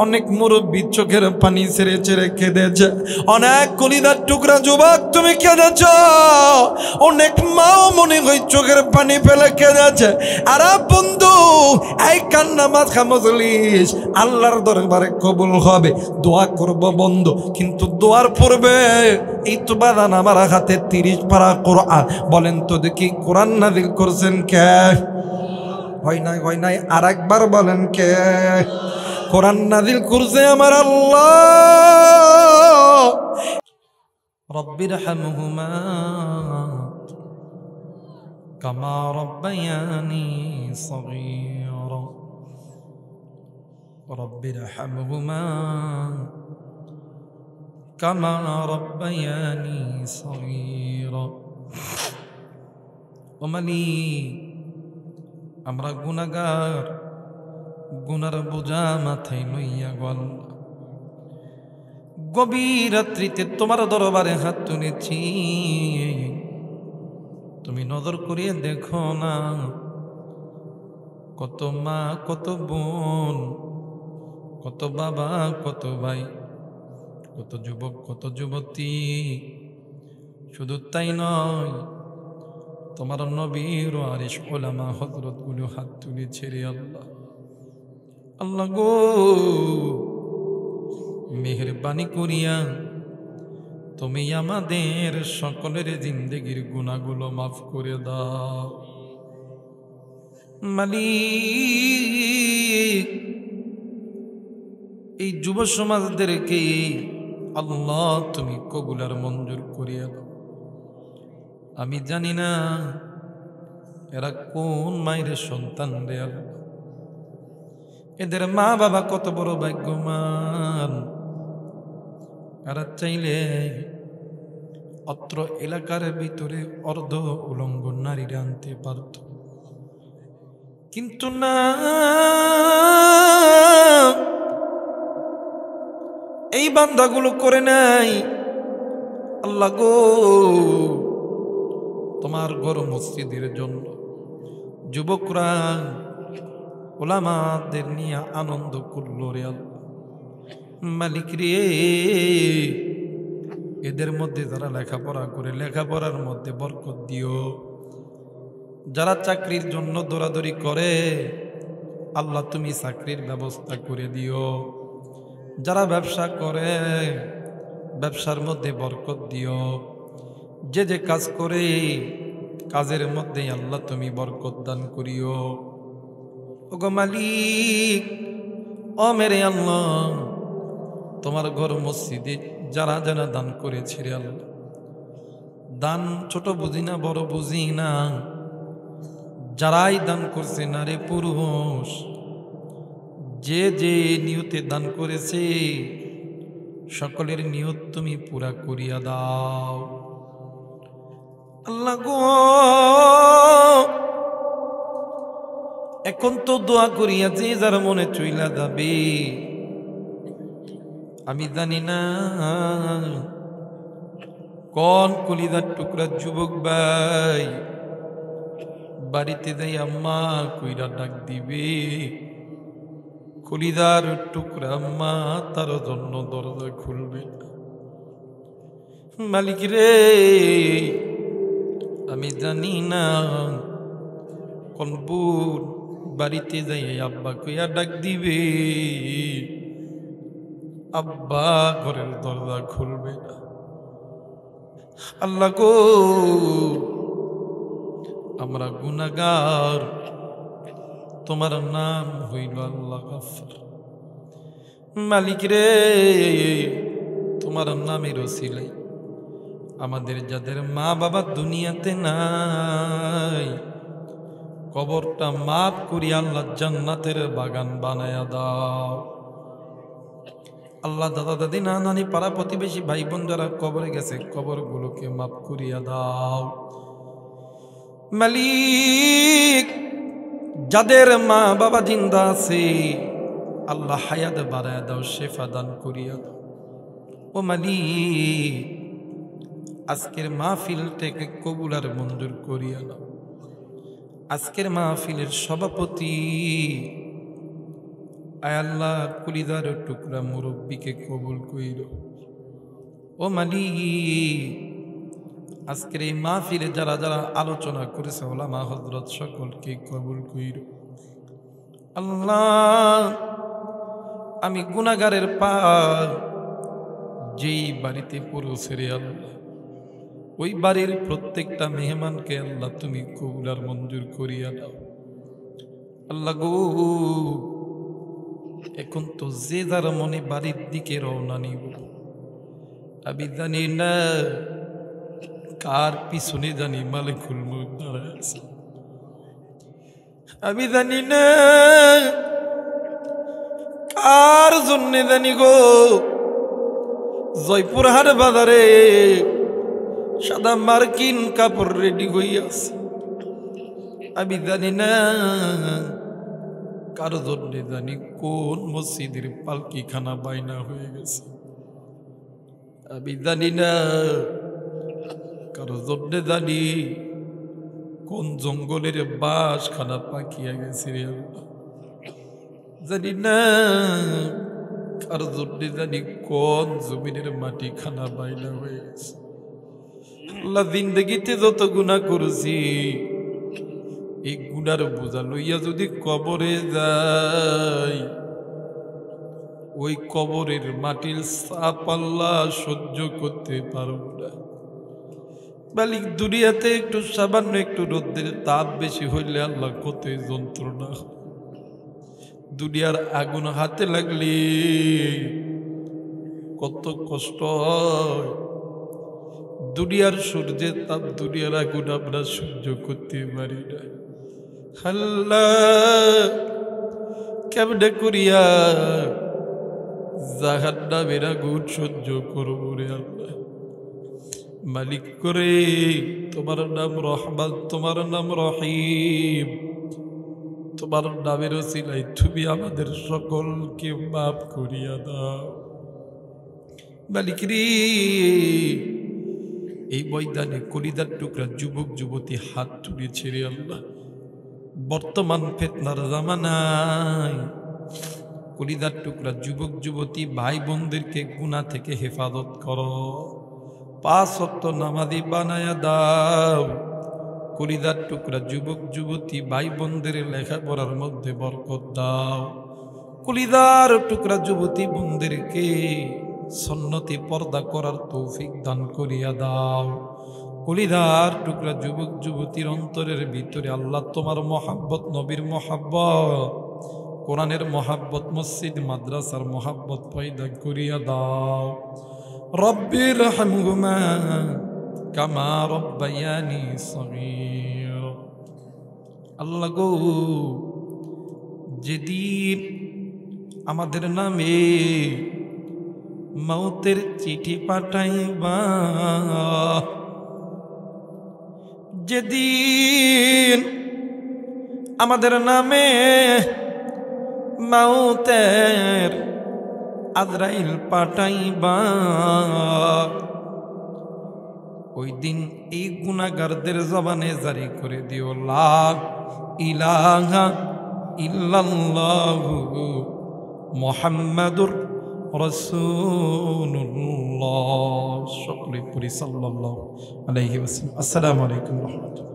অনেক মুরব্বী চোখের পানি ছেড়ে ছেড়ে কেঁদেছে, অনেক কলিদার টুকরা যুবক তুমি কেঁদেছ, অনেক মাও মনে হয় চোখের পানি ফেলে কেঁদেছে। আর বন্ধু, এই কান্না মাথা মজলিস আল্লাহর দরবারে কবুল হবে, দোয়া করব বন্ধু, কিন্তু দোয়ার পূর্বে এই তো বাদান আমার হাতে 30 পারা কোরআন। বলেন তো দেখি কোরআন নাযিল করছেন কে? হয় নাই, আর একবার বলেন কে? কোরআন নাযিল করছে আমার আল্লাহ। রব্বিরহামহুমা কামা রব্বায়ানি সগীরা, রব্বিরহামহুমা কামা রব্বায়ানি সগীরা। ও মালিক, আমরা গুনাহগার, গুনার বোঝা মাথায় লইয়া গল গভীর রাত্রিতে তোমার দরবারে হাত তুলেছি। তুমি নজর করিয়ে দেখো না, কত মা, কত বোন, কত বাবা, কত ভাই, কত যুবক, কত যুবতী। শুধু তাই নয়, তোমার নবীর আরিশ ওলামা হযরত গুলো হাত তুলেছে রে আল্লাহ। আল্লাহ গো, মেহেরবানি করিয়া তুমি আমাদের সকলের জিন্দেগির গুনাহগুলো মাফ করে দাও মালিক। এই যুব সমাজদেরকে আল্লাহ তুমি কবুল আর মঞ্জুর করিয়া দাও। আমি জানি না এরা কোন মায়ের সন্তান রে আল্লাহ, এদের মা বাবা কত বড় ভাগ্যবান। এরা চাইলে অত্র এলাকার ভিতরে অর্ধ উলঙ্গ নারীরা আনতে পারত, কিন্তু না, এই বান্দাগুলো করে নাই। আল্লাহ গো, তোমার ঘর মসজিদের জন্য যুবকরা ওলামাদের নিয়ে আনন্দ করলো রে আল্লাহ। মালিক রে, এদের মধ্যে যারা লেখাপড়া করে লেখাপড়ার মধ্যে বরকত দিও, যারা চাকরির জন্য দৌড়াদৌড়ি করে আল্লাহ তুমি চাকরির ব্যবস্থা করে দিও, যারা ব্যবসা করে ব্যবসার মধ্যে বরকত দিও, যে যে কাজ করে কাজের মধ্যে আল্লাহ তুমি বরকত দান করিও। ওগো মালিক, ও মেরে আল্লাহ, তোমার ঘর মসজিদে যারা যারা দান করেছে রে আল্লাহ, দান ছোট বুঝি না, বড় বুঝি না, যারাই দান করছে নারী পুরুষ, যে যে নিয়তে দান করেছে সকলের নিয়ত তুমি পুরা করিয়া দাও আল্লাহ গো। এখন তো দোয়া করিয়া যে যার মনে চইলা যাবে, আমি জানি না কোন কলিদার টুকরা যুবক ভাই বাড়িতে যাই আম্মা কইরা ডাক দিবে, কলিদার টুকরা আম্মা তার জন্য দরজা খুলবে। মালিক রে, আমি জানি না কোন বোন বাড়িতে যাই আব্বা কইয়া ডাক দিবে, আব্বা ঘরের দরজা খুলবে না। আল্লাহ গো, আমরা গুনাহগার, তোমার নাম হইল আল্লাহ গফফার। মালিক রে, তোমার নামের ওসিলায় আমাদের যাদের মা বাবা দুনিয়াতে নাই, কবরটা মাফ করি আল্লাহ জান্নাতের বাগান বানায়া দাও আল্লাহ। দাদা দাদি না নানি পাড়া প্রতিবেশী ভাই বোন যারা কবরে গেছে কবরগুলোকে মাফ করিয়া দাও মালিক। যাদের মা বাবা জিন্দা আছে আল্লাহ হায়াত বাড়ায়া দাও, শেফা দান করিয়া দাও ও মালিক। আজকের মাহফিলটাকে কবুল আর মঞ্জুর করিয়া দাও। আজকের মাহফিলের সভাপতি আয় আল্লাহ কুলিদার টুকরা মুরব্বীকে কবুল কইর। ও মালিক, আজকের এই মাহফিলে যারা যারা আলোচনা করেছে ওলামা হযরত সকলকে কবুল কইর। আল্লাহ, আমি গুনাহগারের পা যেই বাড়িতে পড়েছে রে আল্লাহ, ওই বাড়ির প্রত্যেকটা মেহমানকে আল্লাহ তুমি কবুল আর মঞ্জুর করিয়া দাও। আল্লাহ গো, এখন তো যে যার মনে বাড়ির দিকে রওনা নিব, আমি জানি না কার পিছনে জানি মালিকুল মউত দাঁড়ায় আছে। আমি জানি না কার জন্য জানি গো জয়পুরহাট বাজারে সাদা মার্কিন কাপড় রেডি হইয়াছে। আমি জানি না কার জন্য জানি কোন মসজিদের পালকি খানা বাইনা হয়ে গেছে। আমি জানি না কার জন্য জানি কোন জঙ্গলের বাস খানা পাকিয়া গেছে রে আল্লাহ। জানি না কার জন্য জানি কোন জমিনের মাটি খানা বাইনা হয়ে গেছে। আল্লাহ, জিন্দগিতে যত গুনাহ করেছি এই গুনার বোঝা লইয়া যদি কবরে যাই, ওই কবরের মাটির চাপ আল্লাহ সহ্য করতে পারব না। মালিক, দুনিয়াতে একটু সামান্য একটু রোদের তাপ বেশি হইলে আল্লাহ কত যন্ত্রণা। দুনিয়ার আগুন হাতে লাগলে কত কষ্ট হয়। দুনিয়ার সূর্যের তাপ, দুনিয়ার আগুন আমরা সহ্য করতে পারি না। আল্লাহ, কেমনে করিয়া জাহান্নামের আগুন সহ্য করবো রে আল্লাহ। মালিক করে, তোমার নাম রহমান, তোমার নাম রহিম, তোমার নামের ওসিলায় তুমি আমাদের সকলকে মাফ করিয়া দাও। মালিক রে, এই ময়দানে কলিদার টুকরা যুবক যুবতী হাত তুলেছে রে আল্লাহ। বর্তমান ফিতনার জামানায় কলিদার টুকরা যুবক যুবতী ভাই বোনদেরকে গুনাহ থেকে হেফাজত করো, 5 ওয়াক্ত নামাজি বানায়া দাও। কলিদার টুকরা যুবক যুবতী ভাই বোনদের লেখাপড়ার মধ্যে বরকত দাও। কলিদার টুকরা যুবতী বোনদেরকে সুন্নতি পর্দা করার তৌফিক দান করিয়া দাও। কলিদার টুকরা যুবক যুবতীর অন্তরের ভিতরে আল্লাহ তোমার মহাব্বত, নবীর মহাব্বত, কোরআনের মহাব্বত, মসজিদ মাদ্রাসার মহাব্বত পয়দা করিয়া দাও। রব্বির হামহুমা কামা রব্বায়ানি সগীর। আল্লাহ গো, যেদিন আমাদের নামে মৌতের চিঠি পাঠাইবা, যেদিন আমাদের নামে মৌতের আজরাইল পাঠাইবা, ওই দিন এই গুনাহগারদের জবানে জারি করে দিও লা ইলাহা ইল্লাল্লাহু মুহাম্মাদুর রাসূলুল্লাহ। সকলে পড়ি সাল্লাল্লাহু আলাইহি ওয়াসাল্লাম। আসসালামু আলাইকুম ওয়া রাহমাতুল্লাহ।